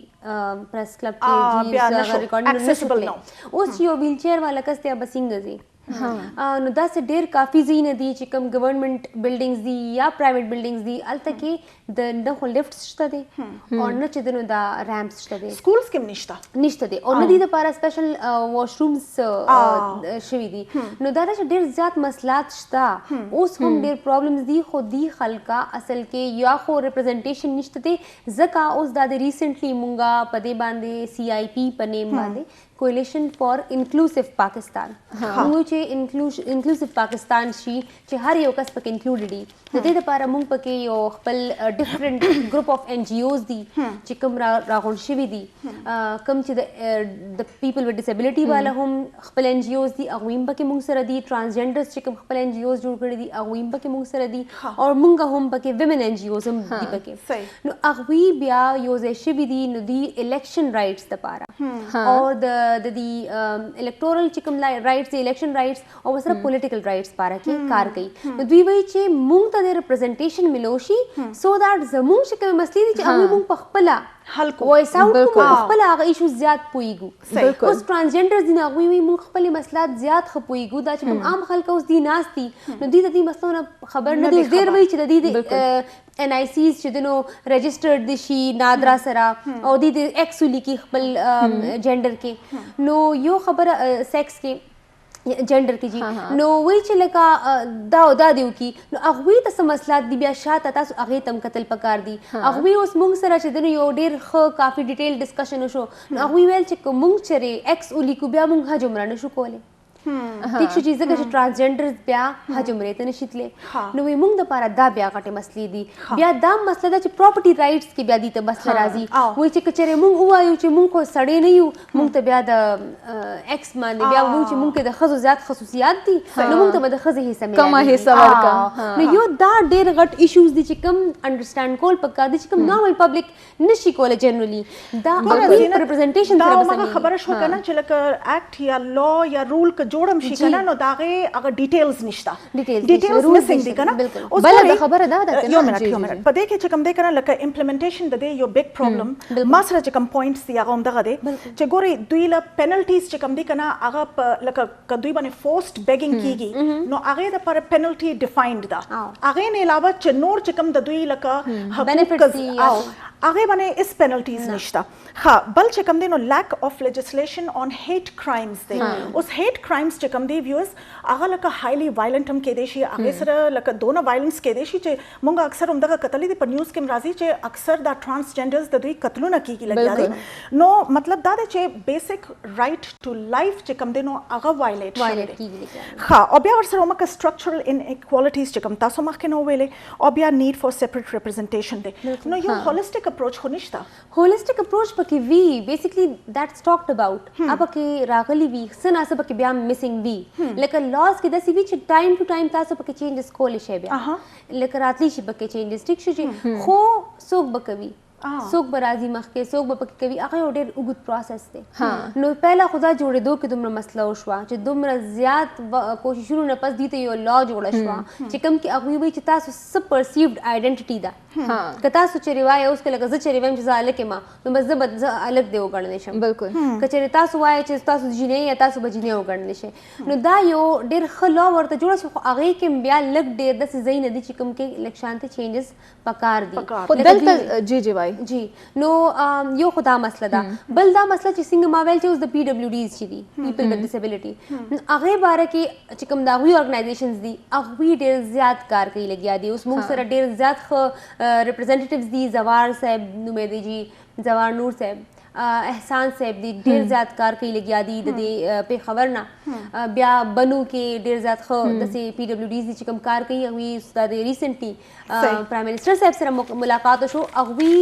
پریس کلب کې جی ریکارډینګ نشو اوس یو ویل چیر والا کسته بسنګ زی نو دا سه ډیر کافی زینه دي چې کوم گورنمنٹ بلډینګز دي یا پرایویټ بلډینګز دي الته کې د نه لیفټ شته دي او نه چې دنو دا رامپس شته دي سکولز کې نشته دي او نه دي د لپاره سپیشل واشرومز شوي دي نو دا چې ډیر زیات مسلات شته اوس هم ډیر پرابلمز دي خو دی خلکا اصل کې یا خو ریپرزنټیشن نشته دي ځکه اوس دا د ریسنټلی مونږه په دې باندې CIP په نیم باندې کولیشن فار انکلوسیو پاکستان موږ چې انکلوسیو پاکستان شي چې هر یو کس پکې انکلوډډ دي د دې لپاره موږ پکې یو خپل ډیفرنٹ ګروپ اف NGOs دي چې کوم راغون شوي دي کوم چې د پیپل وذ ډیسابیلیټي والا هم خپل NGOs دي هغه هم پکې موږ سره دي ټرانسجنډرز چې کوم خپل NGOs جوړ کړي دي هغه هم پکې موږ سره دي او موږ هم پکې ویمن NGOs هم دي پکې نو هغه بیا یو ځای شوي دي نو دی الیکشن رائټس لپاره او د الیکټورل چې کوم رائټس الیکشن رائټس او سره پولیټیکل رائټس لپاره کې کار کوي نو دوی وایي چې موږ ته د ریپرزنټیشن ملو شي سو دیٹ زموږ چې کوم مسلې دي چې هغه موږ په خپل حل کو وایس اوټ کو خپل هغه ایشو زیات پويګو اوس ټرانسجنډرز دي هغه وی موږ خپل مسلات زیات خپويګو دا چې عام خلک اوس دي ناشتي نو دې مسلو خبر نه دي ډیر وی چې د NICs چې دنو رجسټرډ دي شي نادرا سره او د ایکس لیکي خپل جندر کې نو یو خبر سیکس کې جندر کې جی نو وی چې لکه دا دیو کی نو هغه ته مسلات دی بیا شاته تاسو هغه تم قتل پکار دی هغه اوس مونږ سره چې دنو یو ډیر ښه کافی ډیټیل ډسکشن وشو نو هغه ویل چې مونږ چره ایکس ولیکو بیا مونږ هجومره نشو کوله ٹھیک شو چیزه چې ټرانسجنډرز بیا هجومره ته نشیتله نو وی مونږ د پاره دا بیا غټه مسلې دي بیا دا مسله ده چې پراپرټي رائټس کې بیا دي ته مسله راځي وای چې کچره مونږ وایو چې مونږ خو سړی نه یو مونږ ته بیا د ایکس باندې بیا وایو چې مونږ کې د خزو زیات خصوصیات دي نو مونږ ته به د خزه حصہ ملي کما حصہ ورکا نو یو دا ډیر غټ ایشوز دي چې کم انډرستانډ کول پکار دي چې کم نارمل پبلک نشي کوله جنرالي دا ریپرزنټیشن سره به خبره شو کنه چې لکه اکټ یا لا یا رول جوړم شي کنه نو داغه هغه ډیټیلز نشته ډیټیلز مسنګ دي کنه اوس بل خبره دا ده یو منټ په دې کې چې کوم دی کنه لکه امپلیمنټیشن د دې یو بیگ پرابلم ما سره چې کوم پوینټس دی هغه هم دغه دی چې ګوري دوی له پینلټیز چې کوم دی کنه هغه لکه کدوې باندې فورسټ بیګینګ کیږي نو هغه د پر پینلټي ډیفاینډ ده هغه نه علاوه چې نور چې کوم د دوی لکه بینیفټس هغه باندې اس پینلټیز نشته ها بل چې کوم دی نو لیک اف لیجسلیشن آن هیټ کرایمز دی اوس هیټ ټایمز چې کوم دی ویوز هغه لکه هایلی وایلنت هم کېدای شي هغې سره لکه دونه وایلنس کېدای شي چې موږ اکثر همدغه کتلې دي په نیوز کې هم راځي چې اکثر دا ټرانسجنډرز د دوی قتلونه کېږي لګیا دي نو مطلب دا دی چې بیسک رایټ ټو لایف چې کوم دی نو هغه وایلیټ کیږي ها او بیا ورسره ومکه سټرکچرل ان اکوالټیز چې کوم تاسو مخکې نو ویلې او بیا نیډ فار سیپریټ ریپرزنټیشن دی نو یو هولسټیک اپروچ خو نشته holistic approach پکې وی basically that's talked about اب کې راغلی وی سنا سب کې بیا missing وی لکه laws کې د سی وی چې time to time تاسو پکې changes کول شي بیا لکه راتلی شي پکې changes ټیک شي خو څوک بکوي څوک به راځي مخکې څوک به پکې کوي هغه یو ډېر اوږد پروسس دی نو پهله خدا جوړېدو کې دومره مسله وشوه چې دومره زیات کوششونو نه پس دې ته یو لا جوړه شوه چې کوم کې هغوی وایي چې تاسو څه پرسیوډ آیډنټیټي ده که تاسو چېرې وایې اوس که لکه زه چېرې وایم چې زه هلک یم نو بس زه هلک دې وګڼلی شم بلکل که چېرې تاسو وایئ چې تاسو جینۍ یا تاسو به جینۍ وګڼلی شئ نو دا یو ډېر ښه لا ورته جوړه شوه خو هغې کې بیا لږ ډېر داسې ځای نه دي چې کوم کې لږ شانته چینجز پکار دي خو دلته جی وای جی نو یو خدا مسله ده بل دا مسله چې څنګه ما ویل چې اوس د پی ډبلیو ډیز چې دي پیپل ود ډسیبلټي هغې باره کې چې کوم د هغوی ارګنایزیشنز دي هغوی ډېر زیات کار کوي لګیا دي اوس موږ سره ډېر زیات ښه ریپرزینټیټیوز دي زوار صاحب نومېدی جی زوار نور صاحب احسان صاحب دی ډېر زیات کار کوي لګیا دي د دې پیښور نه بیا بنو کې ډېر زیات ښه داسې پی ډبلیو ډیز دي چې کوم کار کوي هغوی د ریسنټلی پرایم منسټر صاحب سره ملاقات وشو هغوی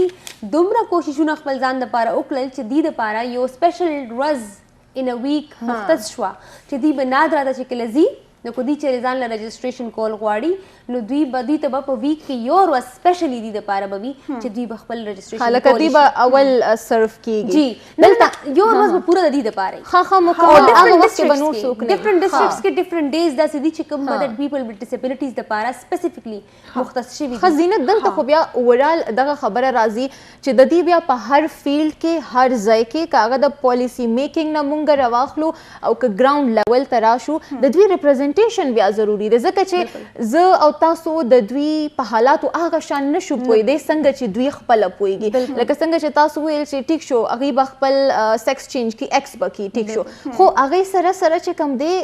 دومره کوششونه خپل ځان دپاره وکړل چې دوی دپاره یو سپیشل ورځ ان ا ویک مختص شوه چې دوی به نادره ده چې کله ځي نو که دوی چېرې ځان له رجسټریشن کول غواړي نو دوی ته به په ویک کې یو ورځ سپیشلی دوی دپاره به وي چې دوی به خپل رجسټریشن لکه دوی به اول سرف کېږي جی دلته یو ورځ به پوره د دوی دپاره ډفرنټ ډسټرکټس کې ډفرنټ ډیز داسې دي چې کوم به د پیپل ود ډسیبلټیز دپاره سپیسیفیکلی مختص شوي ښه زینت دلته خو بیا اوورال دغه خبره راځي چې د دې بیا په هر فیلډ کې هر ځای کې که هغه د پالیسي میکینګ نه مونږ راواخلو او که ګراوند لیول ته راشو د دوی ریپرزنټیشن بیا ضروري دی ځکه چې زه او تاسو د دوی په حالاتو هغه شان نشو پوهېدی څنګه چې دوی خپله پوهېږي لکه څنګه چې تاسو ویل چې ټیک شو هغوی به خپل سیکس چینج کړي ایکس به کړي ټیک شو خو هغې سره سره چې کوم دی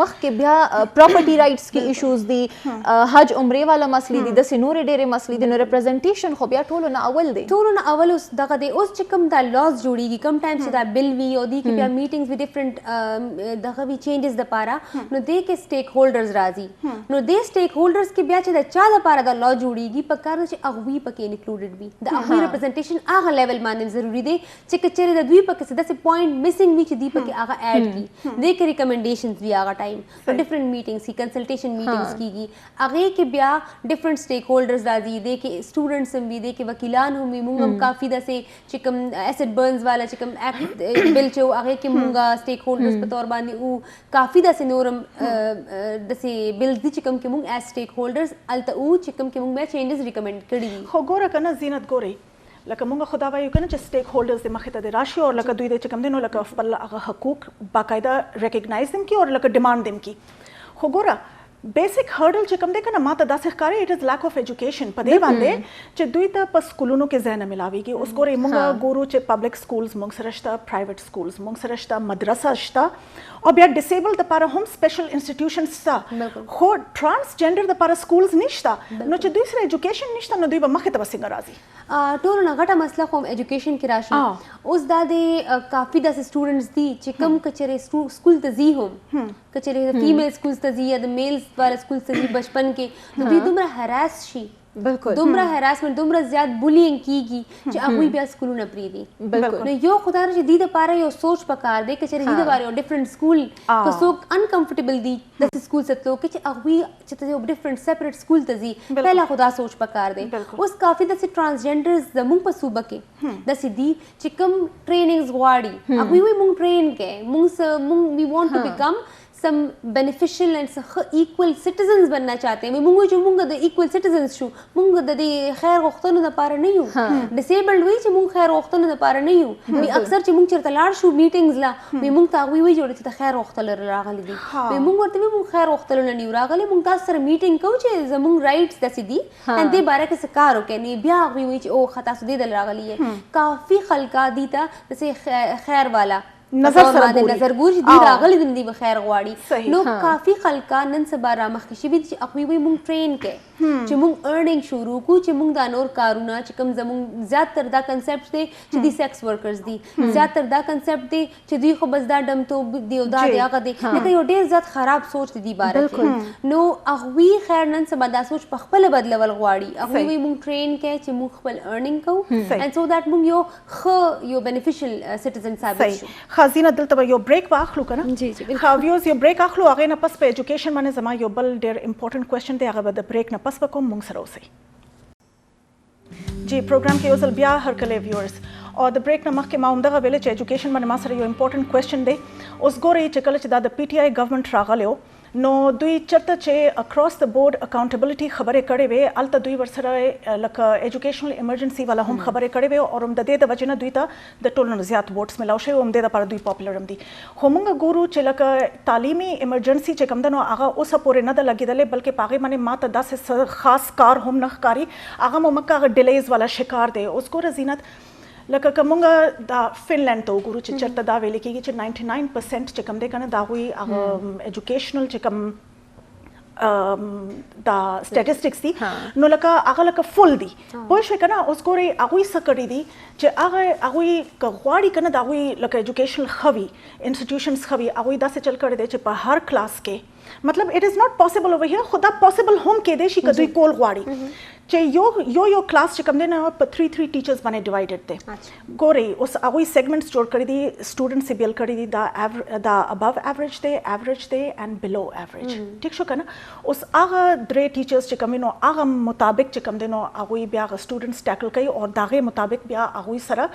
مخکې بیا پراپرټي رایټس کې ایشوز دي حج عمرې والا مسلې دي داسې نورې ډېرې مسلې دي نو ریپرزنټیشن خو بیا ټولو نه اول دی ټولو نه اول اوس دغه دی اوس چې کوم دا لاز جوړېږي کوم ټایم چې دا بل وي او دې کې بیا میټینګز وي ډفرنټ دغه وي چینجز دپاره نو دې کې سټیک هولډرز راځي نو دې سټیک هولډرز کې بیا چې د چا دپاره دا لا جوړېږي پکار ده چې هغوی پکې انکلوډډ وي د هغوی ریپرزنټیشن هغه لیول باندې ضروري دی چې که چېرې د دوی پکې څه داسې پوینټ مسنګ وي چې دوی پکې هغه ایډ کړي دې کې ریکمنډیشنز وي هغه ټایم په ډفرنټ میټینګز کې کنسلټیشن میټینګز کېږي هغې کې بیا ډفرنټ سټیک هولډرز راځي دې کې سټوډنټس هم وي دې کې وکیلان هم وي موږ هم کافي داسې چې کوم ایسډ برنز والا چې کوم ایکټ بل چې و هغې کې موږ سټیک هولډرز په طور باندې و کافي داسې نور هم داسې بلز دي چې کوم کې موږ ایز سټیک هولډرز هلته و چې کوم کې موږ بیا چینجز ریکمنډ کړي دي خو ګوره که نه زینت ګورئ لکه موږ خو دا وایو که نه چې سټیک هولډرز د مخې ته د راشي او لکه دوی د چې کوم دی نو لکه خپل هغه حقوق باقاعده ریکګنایز دم کړي او لکه ډیمانډ دم کړي خو ګوره بیسک هرډل چې کوم دی که نه ما ته داسې ښکاري اټ از لاک اف ایجوکیشن په دې باندې چې دوی ته په سکولونو کې ځای نه ملاویږي اوس ګورئ موږ ګورو چې پبلک سکولز موږ سره شته پرایویټ سکولز موږ سره شته مدرسه شته او بیا ډسیبل دپاره هم سپیشل انسټیټیوشنز شته خو ټرانسجنډر دپاره سکولز نشته نو چې دوی سره ایجوکیشن نشته نو دوی به مخې ته به څنګه راځي ټولو نه غټه مسله خو ایجوکیشن کې راشي اوس دا د کافي داسې سټوډنټس دي چې کوم که چېرې سکول ته ځي هم که چېرې د فیمیل سکولز ته ځي یا د میلز والا سکول ته ځي بچپن کې نو دوی دومره هراس شي بالکل دومره هراسمنټ دومره زیات بولینګ کیږي چې هغوی بیا سکولونه پرېږدي بالکل نو یو خو دا چې دوی دپاره یو سوچ پکار دی که چېرې دوی دپاره یو ډفرنټ سکول که څوک انکمفرټیبل دي داسې سکول ته تلو کې چې هغوی چې ته یو ډفرنټ سپریټ سکول ته ځي پهله خو دا سوچ پکار دی اوس کافي داسې ټرانسجنډرز زموږ په صوبه کې داسې دي چې کوم ټریننګز غواړي هغوی وایي موږ ټرین کړئ موږ وي وانټ ټو بیکم some beneficial and equal citizens بننا چاہتے ہیں مونږ چې مونږ د equal citizens شو مونږ د دې خیر غوښتنو لپاره نه یو disabled وي چې مونږ خیر غوښتنو لپاره نه یو وي اکثر چې مونږ چېرته لاړ شو میټینګز لا وي مونږ ته هغوی وایي چې ته خیر غوښتلو راغلي دي وي مونږ ورته وایو مونږ خیر غوښتلو نه یو راغلي مونږ تاسو سره میټینګ کوو چې زمونږ رایټس داسې دي دې باره کې څه کار وکړئ بیا هغوی وایي چې او ښه تاسو دې دل راغلي یې کافي خلکه دي ته داسې خیر والا نظر سره ګوري نظر ګوري دی راغلي دی بخیر غواړي نو کافي خلکا نن سبا را مخ شي چې اخوي وي مونږ ټرین کې چې مونږ ارننګ شروع کو چې مونږ دا نور کارونه چې کوم زمونږ زیات تر دا کنسپټ دی چې دی سیکس ورکرز دي زیات تر دا کنسپټ دی چې دوی خو بس دا ډم ته دی او دا دی هغه دی لکه یو ډیر زیات خراب سوچ دی باره کې نو اخوي خیر نن سبا دا سوچ په خپل بدلول غواړي اخوي وي مونږ ټرین کې چې مونږ خپل ارننګ کوو and so that مونږ یو beneficial citizen ثابت شو خازینه دلته یو بریک واخلو کنه جی خاویوز یو بریک اخلو هغه نه پس په ایجوکیشن باندې زما یو بل ډیر امپورټنت کوېسچن دی هغه به د بریک نه پس وکوم مونږ سره اوسئ جی پروګرام کې اوسل بیا هر کله ویورز او د بریک نه مخکې ما همدغه ویل چې ایجوکیشن باندې ما سره یو امپورټنت کوېسچن دی اوس ګورئ چې کله چې دا د پی ټی آی ګورنمنت راغلی نو دوی چرته چې اکراس د بورډ اکاونټیبلټي خبرې کړې وې هلته دوی ورسره لکه ایجوکیشنل ایمرجنسي والا هم خبرې کړې وې او هم د دې د وجې نه دوی ته د ټولو نه زیات ووټس ملاو شوي او هم دې دپاره دوی پاپولر هم دي خو موږ ګورو چې لکه تعلیمي ایمرجنسي چې کوم ده نو هغه اوسه پورې نه ده لګېدلې بلکې په هغې باندې ما ته داسې خاص کار هم نه ښکاري هغه مو مکه هغه ډیلیز والا شکار دی اوس ګوره زینت لکه که مونږ دا فنلینډ ته وګورو چې چېرته دا ویل کېږي چې 99% چې کوم دی که نه د هغوی هغه ایجوکیشنل چې کوم دا سټیټسټکس دي نو لکه هغه لکه فل دي پوه شوې که نه اوس ګورئ هغوی څه کړي دي چې هغوی که غواړي که نه د هغوی لکه ایجوکیشنل ښه وي انسټیټیوشنز ښه وي هغوی داسې چل کړی دی چې په هر کلاس کې مطلب اټ از ناٹ پاسبل اوور هیر خو دا پاسبل هم کېدی شي که دوی کول غواړي چې یو کلاس چې کوم دی نه په 3 ټیچرز باندې ډیوایډډ دی ګورئ اوس هغوی سیګمنټس جوړ کړي دي سټوډنټس یې بیل کړي دي دا ابو ایوریج دی ایوریج دی اینډ بلو ایوریج ټیک شو که نه اوس هغه درې ټیچرز چې کوم نو هغه مطابق چې کوم دی نو هغوی بیا هغه سټوډنټس ټیکل کوي او د هغې مطابق بیا هغوی سره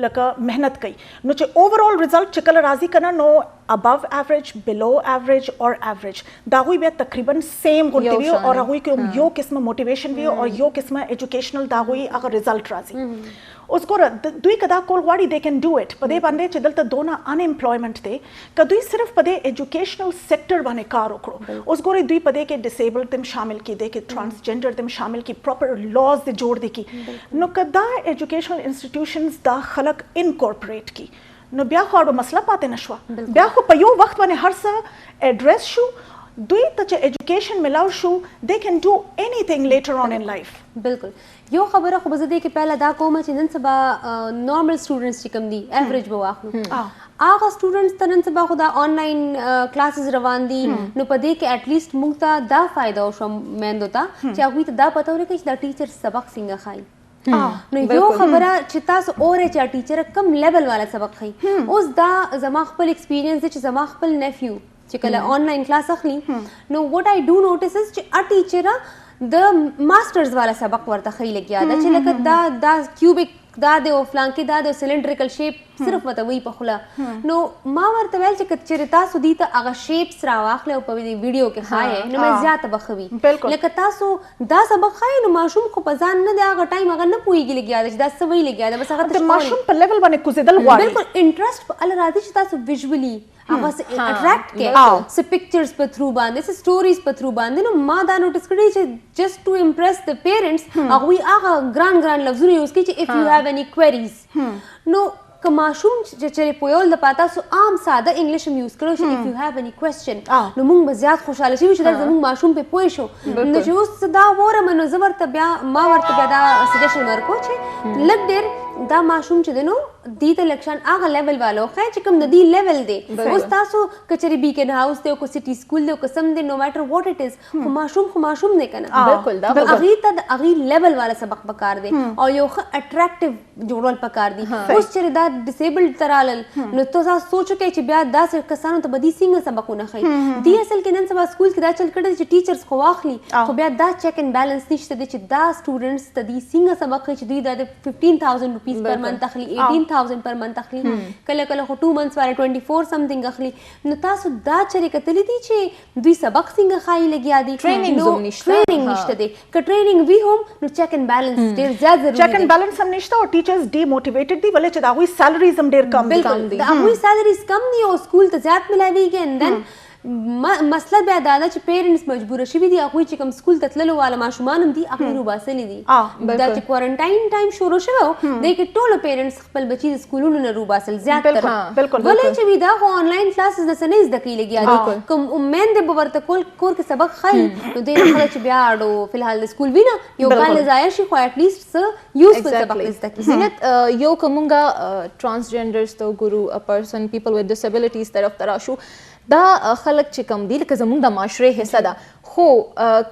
لکه محنت کوي نو چې اوورال رزلټ چې کله راځي که نه نو ابو ایوریج بلو ایوریج اور ایوریج د هغوی بیا تقریبا سیم غونډې وي او هغوی کې یو قسمه موټیویشن وي او یو قسمه ایجوکیشنل د هغوی هغه رزلټ راځي اوس ګوره دوی که دا کول غواړي دی کین ډو اټ په دې باندې چې دلته دونه ان امپلایمنټ دی که دوی صرف په دې ایجوکیشنل سیکټر باندې کار وکړو اوس ګورئ دوی په دې کې ډسیبل تم شامل کړي دی کې ټرانسجنډر تم شامل کړي پراپر لاز دې جوړ دي کړي نو که دا ایجوکیشنل انسټیټیوشنز دا خلک انکورپوریټ کړي نو بیا خو اړو مسله پاتې نه شوه بیا خو په یو وخت باندې هر څه ایډریس شو دوی ته چې ایجوکیشن ملاو شو دے کین ډو انیثینګ لیټر آن ان لایف بالکل یو خبره خو به زه دې کې پهله دا کوم چې نن سبا نارمل سټوډنټس چې کوم دي ایوریج به واخلو هغه سټوډنټس ته نن سبا خو دا آنلاین کلاسز روان دي نو په دې کې اټ لیسټ موږ ته دا فایده وشو میندو ته چې هغوی ته دا پته ولګي چې دا ټیچر سبق څنګه ښایي نو یو خبره چې تاسو اورئ چې ټیچر کم لیول والا سبق ښایي اوس دا زما خپل ایکسپیرینس دی چې زما خپل نیفیو چې کله آنلاین کلاس اخلي نو وټ آی ډو نوټس از چې ا ټیچر د ماسټرز والا سبق ورته ښایي لګیا ده چې لکه دا کیوبیک دا د فلانکي دا د سلنډریکل شیپ صرف ورته وایي په خوله نو ما ورته ویل چې چېرې تاسو دې ته هغه شیپس راواخلئ او په ویډیو کې ښایئ نو مې زیاته به ښه وي لکه تاسو دا سبق ښایئ نو ماشوم خو په ځان نه دی هغه ټایم هغه نه پوهېږي لګیا ده چې دا څه وایي لګیا ده بس هغه د ماشوم په لیول باندې کوزېدل غواړي بالکل انټرسټ په هله راځي چې تاسو ویژولي هغه اټریکټ کړي څه پکچرز په تھرو باندې څه سټوریز په تھرو باندې نو ما دا نوټس کړی چې جسټ ټو امپریس د پیرنټس هغوی هغه ګران لفظونه یوز کوي چې اف یو هاف اني کویریز نو که ماشوم چې چېرې پوهول دپاره تاسو عام ساده انګلیش هم یوز کړی چې اف یو هاف اني کوېسچن نو موږ به زیات خوشحاله شوي چې دا زموږ ماشوم پرې پوه شو نو چې اوس دا وورم نو زه ورته بیا دا سجیشن ورکړو چې لږ ډېر دا ماشوم چې دی نو دې ته لکشان هغه لیول والا وښایي چې کوم د دې لیول دی اوس تاسو که چېرې بیکن هاوس دی او که سټي سکول دی او که سم دی نو میټر واټ اټ از خو ماشوم دی که نه بالکل هغې ته د هغې لیول والا سبق پکار دی او یو ښه اټریکټیو جوړول پکار دي اوس چېرې دا ډسیبلډ ته رالل نو تاسو سوچ وکئ چې بیا داسې کسانو ته به دوی څنګه سبقونه ښایي دوی اصل کې نن سبا سکول کې دا چل کړی چې ټیچرز خو واخلي خو بیا دا چیک اینډ بیلنس نشته دی چې دا سټوډنټس ته دوی څنګه سبق ښایي چې دوی دا د 15,000 روپیز پر منت اخلي 18,000 پر منت اخلي کله خو 2 months والا 24 سمثینګ اخلي نو تاسو دا چېرې کتلی دي چې دوی سبق څنګه ښایي لګیا دي ټریننګ نشته دی که ټریننګ وي هم نو چیک اینډ بیلنس ډېر زیات ضروري دی چیک اینډ بیلنس هم نشته او ټیچرز ډي موټیویټډ دي ولې چې د هغوی سیلریز هم ډېر کم دي د هغوی سیلریز کم دي او سکول ته زیات ملاویږي اینډ دین مسله بیا دا ده چې پیرنټس مجبوره شوي دي هغوی چې کوم سکول ته تللو والا ماشومان هم دي هغوی روباسلي دي دا چې کوارنټاین ټایم شروع شوی و دی کې ټولو پیرنټس خپل بچي د سکولونو نه روباسل زیاتره ولې چې وي دا خو آنلاین کلاسز نه څه نه زده کوي لګیا دي کوم میندې به ورته کور کې سبق ښایي نو دی نه خله چې بیا اړو فلحال د سکول وي نه یو کال ضایع شي خو ایټ لیسټ څه یوزفل سبق زده کړي زینت یو که مونږه ټرانسجنډرز ته ګورو پرسن پیپل وذ ډسبلیټیز طرف ته راشو دا خلک چې کم دي لکه زموږ د معاشرې حصه ده خو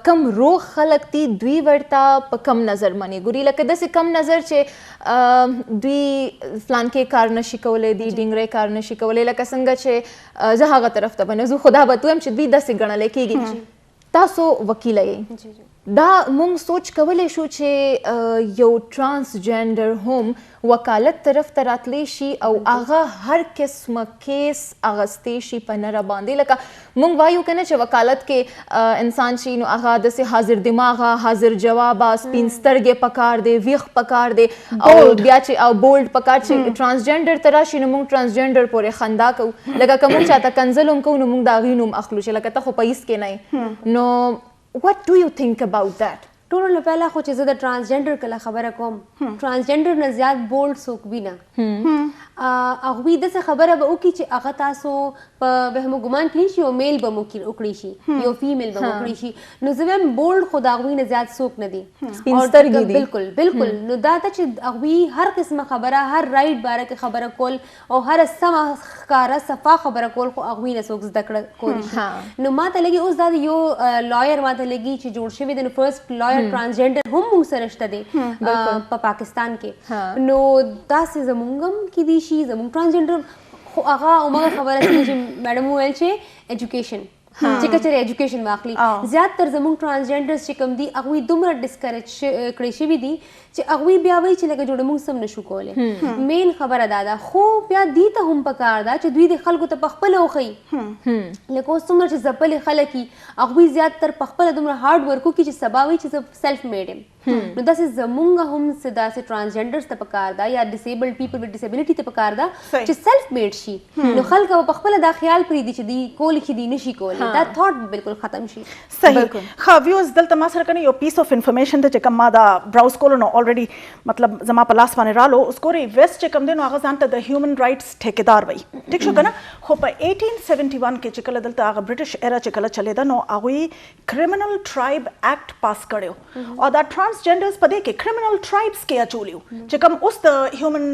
کم روغ خلک دي دوی ورته په کم نظر منې ګوري لکه داسې کم نظر چې دوی فلانکې کار نشي کولی دي ډینګری کار نشي کولی لکه څنګه چې زه هغه طرف ته به نه ځو خو دا به ته وایم چې دوی داسې ګڼلی کېږي تاسو وکیله یې دا مونږ سوچ کولی شو چې یو ټرانسجنډر هم وکالت طرف ته راتلی شي او هغه هر قسمه کیس اغستی شي په نره باندې لکه مونږ وایو که نه چې وکالت کې انسان شي نو هغه داسې حاضر دماغه حاضر جوابه سپین سترګې پکار دی ویښ پکار دی او بیا چې او بولډ پکار چې ټرانسجنډر ته راشي نو مونږ ټرانسجنډر پورې خندا کوو لکه که مونږ چاته کنزل هم کوو نو مونږ د هغوی نوم اخلو چې لکه ته خو په هېڅ کې نه نو what do you think about that ټولو نه پهله خو چې زه د ټرانسجنډر کله خبره کوم ټرانسجنډر نه زیات بولډ څوک وي نه هغوی داسې خبره به وکړي چې هغه تاسو په وهم و ګمان کړي شي یو میل به مو وکړي شي یو فیمیل به مو وکړي شي نو زه وایم بولډ خو د هغوی نه زیات څوک نه دي بالکل بالکل نو دا ته چې هغوی هر قسمه خبره هر رایټ باره کې خبره کول او هر سمه ښکاره صفا خبره کول خو هغوی نه څوک زده کړه کولی شي نو ماته لګي اوس دا د یو لایر ماته لګي چې جوړ شوی دی نو فرست لایر ټرانسجنډر هم موږ سره شته دی په پاکستان کې نو داسې زموږ هم کیدی شي زموږ ټرانسجنډر خو هغه همغه خبره چې میډم وویل چې ایجوکیشن چې که چېرې ایجوکیشن واخلي زیاتر زموږ ټرانسجنډرز چې کوم دي هغوی دومره ډسکریج کړی شوي دي چې هغوی بیا وایي چې لکه جوړه موږ سم نشو کولی مین خبره دا ده خو بیا دې ته هم پکار ده چې دوی د خلکو ته پخپله وښیي لکه اوس څومره چې ځپلې خلک وي هغوی زیاتر پخپله دومره هارډ ورک وکړي چې سبا وایي چې زه سیلف میډ یم نو داسې زمونږ هم څه داسې ټرانسجنډرز ته پکار ده یا ډسیبلډ پیپل وذ ډسیبلټي ته پکار ده چې سیلف میډ شي نو خلک به پخپله دا خیال پرېږدي چې دوی کولی شي دوی نشي کولی دا تھاټ بالکل ختم شي صحیح ښه ویوز دلته ما سره کنه یو پیس اف انفارمیشن ده چې کوم ما دا براوز کولو نو الریډي مطلب زما په لاس باندې رالو اوس ګورئ ویسټ چې کوم دی نو هغه ځان ته د هیومن رایټس ټیکیدار وایي ټیک شو که نه خو په 1871 کې چې کله دلته هغه برټش ایرا چې کله چلېده نو هغوی کرمنل ټرایب ایکټ پاس کړی او دا ټرانسجنډرز په دې کې کرمنل ټرایبس کې اچولی چې کوم اوس د هیومن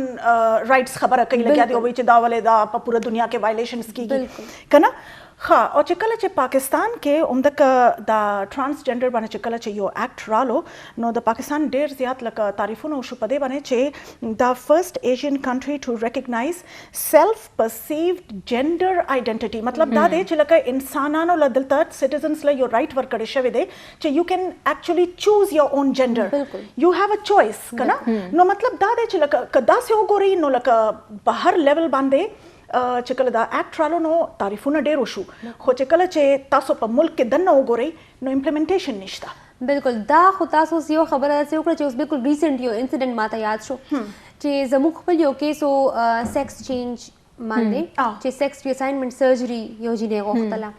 رایټس خبره کوي لګیا دی وایي چې دا ولې دا په پوره دنیا کې وایلیشنز کېږي که نه ها او چې کله چې پاکستان کې عمدک دا ټرانسجنډر باندې چې کله چې یو ایکټ رالو نو د پاکستان ډیر زیات لکه تعریفونه وشو په دې باندې چې دا فرست ایشین کنټری ټو ریکګنایز سیلف پرسیوډ جنډر آیډنټیټي مطلب دا دی چې لکه انسانانو له دلته سټیزنز له یو رایټ ورکړی شوی دی چې یو کین ایکچولی چوز یور اون جنډر یو هاف ا چویس که نه نو مطلب دا دی چې لکه که داسې وګورئ نو لکه په هر لیول باندې چې کله دا ایکټ رالو نو تعریفونه ډېر وشو خو چې کله چې تاسو په ملک کې دننه وګورئ نو امپلیمنټیشن نشته بالکل دا خو تاسو اوس یو خبره داسې وکړه چې اوس بالکل ریسنټ یو انسیډنټ ماته یاد شو چې زموږ خپل یو کیس و سیکس چینج باندې چې سیکس ری اساینمنټ سرجري یو جینۍ غوښتله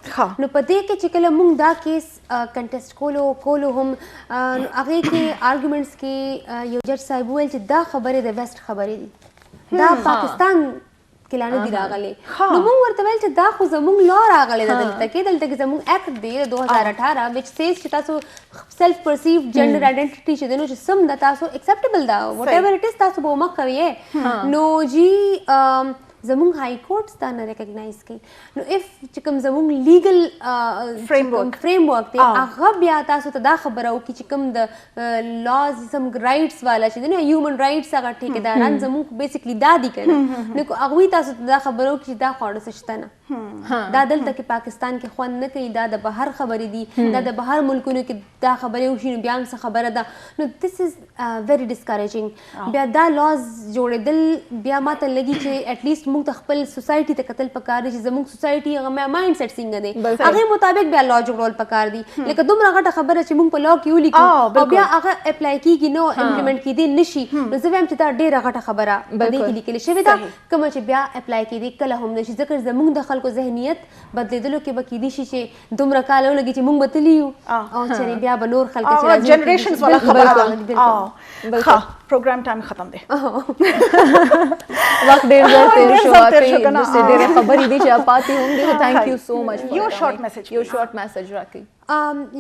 نو په دې کې چې کله موږ دا کیس کنټیسټ کولو هم هغې کې آرګومنټس کې یو جج صاحب وویل چې دا خبرې د ویسټ خبرې دي دا پاکستان کې لا نه دي راغلي نو موږ ورته ویل چې دا خو زموږ لا راغلی ده دلته کې زموږ ایکټ دی د 2018 وچ سیز چې تاسو سیلف پرسیوډ جنډر آیډنټیټي چې دی نو چې سم ده تاسو ایکسپټیبل ده وټ ایور اټ از تاسو به مخ کوئ نو جی زموږ های کورټس دا نه ریکګنایز کوي نو اف چې کوم زموږ لیګل فریم ورک دی هغه بیا تاسو ته دا خبره وکړي چې کوم د لاز سم رایټس والا چې دی نه هیومن رایټس هغه ټیکیداران زموږ بیسیکلی دا دي که نه نو هغوی تاسو ته دا خبره وکړي چې دا خواړه څه شته نه دا دلته کې پاکستان کې خوند نه کوي دا د بهر خبرې دي دا د بهر ملکونو کې دا خبرې وشي نو بیا هم څه خبره ده نو دس از ویری ډسکریجنګ بیا دا لاز جوړېدل بیا ماته لګي چې ایټ لیسټ موږ ته خپل سوسایټي ته کتل پکار دی چې زموږ سوسایټي هغه مایند سیټ څنګه دی هغې مطابق بیا لا جوړول پکار دي لکه دومره غټه خبره چې موږ په لا کې ولیکو او بیا هغه اپلای کېږي نو امپلیمنټ کېدی نشي نو زه وایم چې دا ډېره غټه خبره په دې کې لیکلې شوې ده کومه چې بیا اپلای کېدی کله هم نشي ځکه زموږ د خلکو ذهنیت بدلیدلو کې به کیدی شي چې دومره کال ولګي چې موږ به تللي یو او چې بیا به نور خلک چې راځي جنریشنز والا خبره ده. ها پروګرام ټایم ختم دی. وخت ډیر زیات تیر شو. ډېرې خبرې دي چې پاتې هم دي. تھینک یو سو مچ. یو شارټ میسج راکړئ.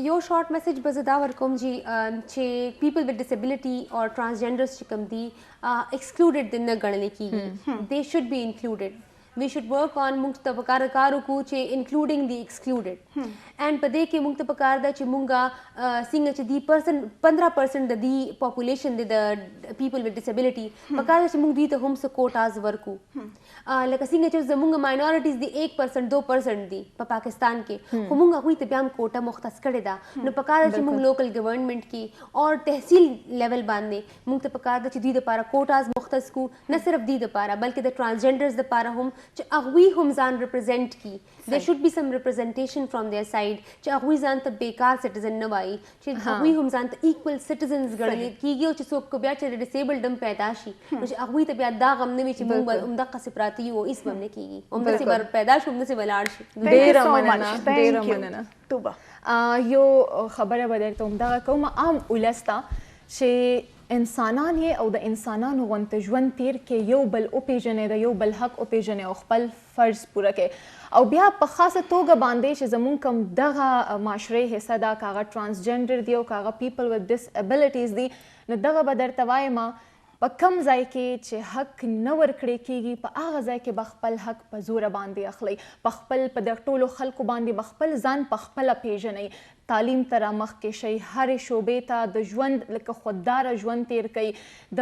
یو شارټ میسج به زه دا ورکوم چې پیپل وذ ډسیبلټي او ټرانسجنډرز چې کوم دي ایکسکلوډډ دي نه ګڼل کېږي. دے شوډ بی انکلوډډ. we should work on موږ ته پکار کار وکړو چې انکلوډینګ دی ایکسکلوډډ اینڈ په دې کې موږ ته پکار ده چې موږ څنګه چې دی 15% د دی پاپولیشن د پیپل وذ ډسیبلټي پکار ده چې موږ دوی ته هم څه کوټاز ورکو. لکه څنګه چې زموږ ماینورټیز دی 1% 2% دی په پاکستان کې خو موږ هغوی ته بیا هم کوټه مختص کړې ده. نو پکار ده چې موږ لوکل ګورنمنټ کې اور تحصیل لیول باندې موږ ته پکار ده چې دوی دپاره کوټاز مختص کړو، نه صرف دوی دپاره بلکې د ټرانسجنډرز دپاره هم چې هغوی هم ځان ریپرزینټ کی. there should be some representation from their side چې هغوی ځان ته بیکار سټیزن نه وایي، چې هغوی هم ځان ته ایکول سټیزنز ګڼل کېږي او چې څوک بیا چې ډسیبلډ هم پیدا شي نو چې هغوی ته بیا دا غم نه وي چې موږ به همدغسې پراته یو هېڅ به هم نه کېږي، همداسې به پیدا شو همداسې به لاړ شي. ډېره مننه. یو خبره به درته همدغه کوم عام ولس ته چې انسانان یې او د انسانانو غونته ژوند تیر کې یو بل وپېژنئ، د یو بل حق وپېژنئ او خپل فرض پوره کړئ او بیا په خاصه توګه باندې چې زمونږ کوم دغه معاشرې حصه ده که هغه ټرانسجنډر دی او که هغه پیپل وذ ډسابلیټیز دي نو دغه به درته وایم په کم ځای کې چې حق نه ورکړی کېږي په هغه ځای کې به خپل حق په زوره باندې اخلئ، په خپل په د ټولو خلکو باندې به خپل ځان په خپله پېژنئ، تعلیم ته رامخکې شئ، هرې شعبې ته د ژوند لکه خودداره ژوند تیر کوئ، د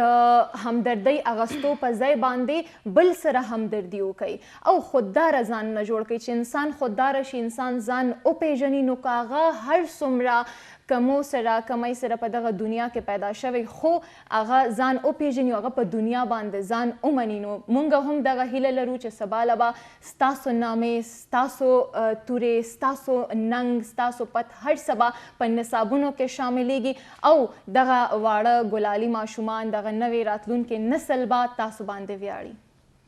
همدردۍ اغستو په ځای باندې بل سره همدردي وکئ او خودداره ځان نه جوړ کړئ. چې انسان خودداره شي، انسان ځان وپېژني نو که هغه هر څومره کمو سره کمۍ سره په دغه دنیا کې پیدا شوی خو هغه ځان وپېژني او هغه په دنیا باندې ځان ومني نو موږ هم دغه هیله لرو چې سبا له به ستاسو نامې، ستاسو تورې، ستاسو ننګ، ستاسو پت هر څه به په نصابونو کې شاملیږي او دغه واړه ګلالي ماشومان دغه نوې راتلونکي نسل به تاسو باندې ویاړي.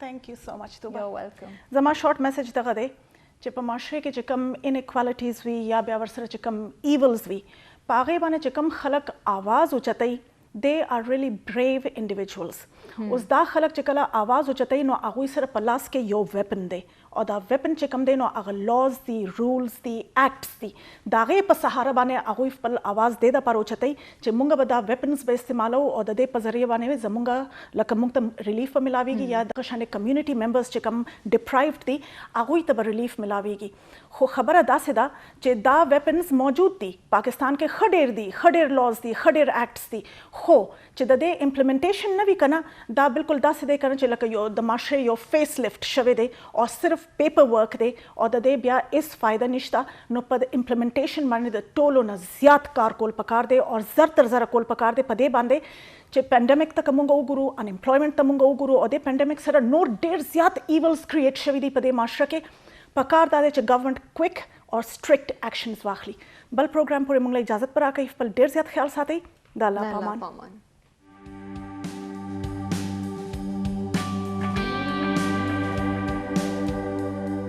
تھینک یو سو مچ. توبه ویلکم. زما شارټ میسج دغه دی چې په معاشره کې چې کم انکوالټیز وي یا بیا ورسره چې کم ایولز وي په هغې باندې چې کم خلک آواز اوچتوي they are really brave individuals. اوس دا خلک چې کله آواز اوچتوي نو هغوی سره په لاس کې یو ویپن دی او دا ویپن چې کوم دی نو هغه لاز دي، رولز دي، ایکټس دي، د هغې په سهاره باندې هغوی خپل آواز دې دپاره اوچتوي چې موږ به دا ویپنز به استعمالو او د دې په ذریعه باندې زموږ لکه موږ ته ریلیف به ملاویږي یا دغه شانې کمیونټي ممبرز چې کوم ډپرایوډ دي هغوی ته به ریلیف ملاویږي. خو خبره داسې ده چې دا ویپنز موجود دي پاکستان کې، ښه ډېر دي، ښه ډېر لاز دي، ښه ډېر ایکټس دي، خو چې د دې امپلیمنټیشن نه وي که نه دا بالکل داسې دی که نه چې لکه یو د معاشرې یو فیس لفټ شوی دی او صرف پیپر ورک دی او د دې بیا هیڅ فایده نشته. نو په امپلیمنټیشن باندې د ټولو نه زیات کار کول پکار دی او زر تر زره کول پکار دی په دې باندې چې پینډمیک ته که موږ وګورو، انامپلویمنټ ته موږ وګورو او د پینډمیک سره نور ډېر زیات ایولز کریټ شوي دي په دې معاشره کې. پکار دا دی چې ګورنمنټ کویک او سټرکټ اکشنز واخلي. بل پروګرام پورې موږ له اجازت پر راکوي. خپل ډېر زیات خیال ساتئ. د الله پامان.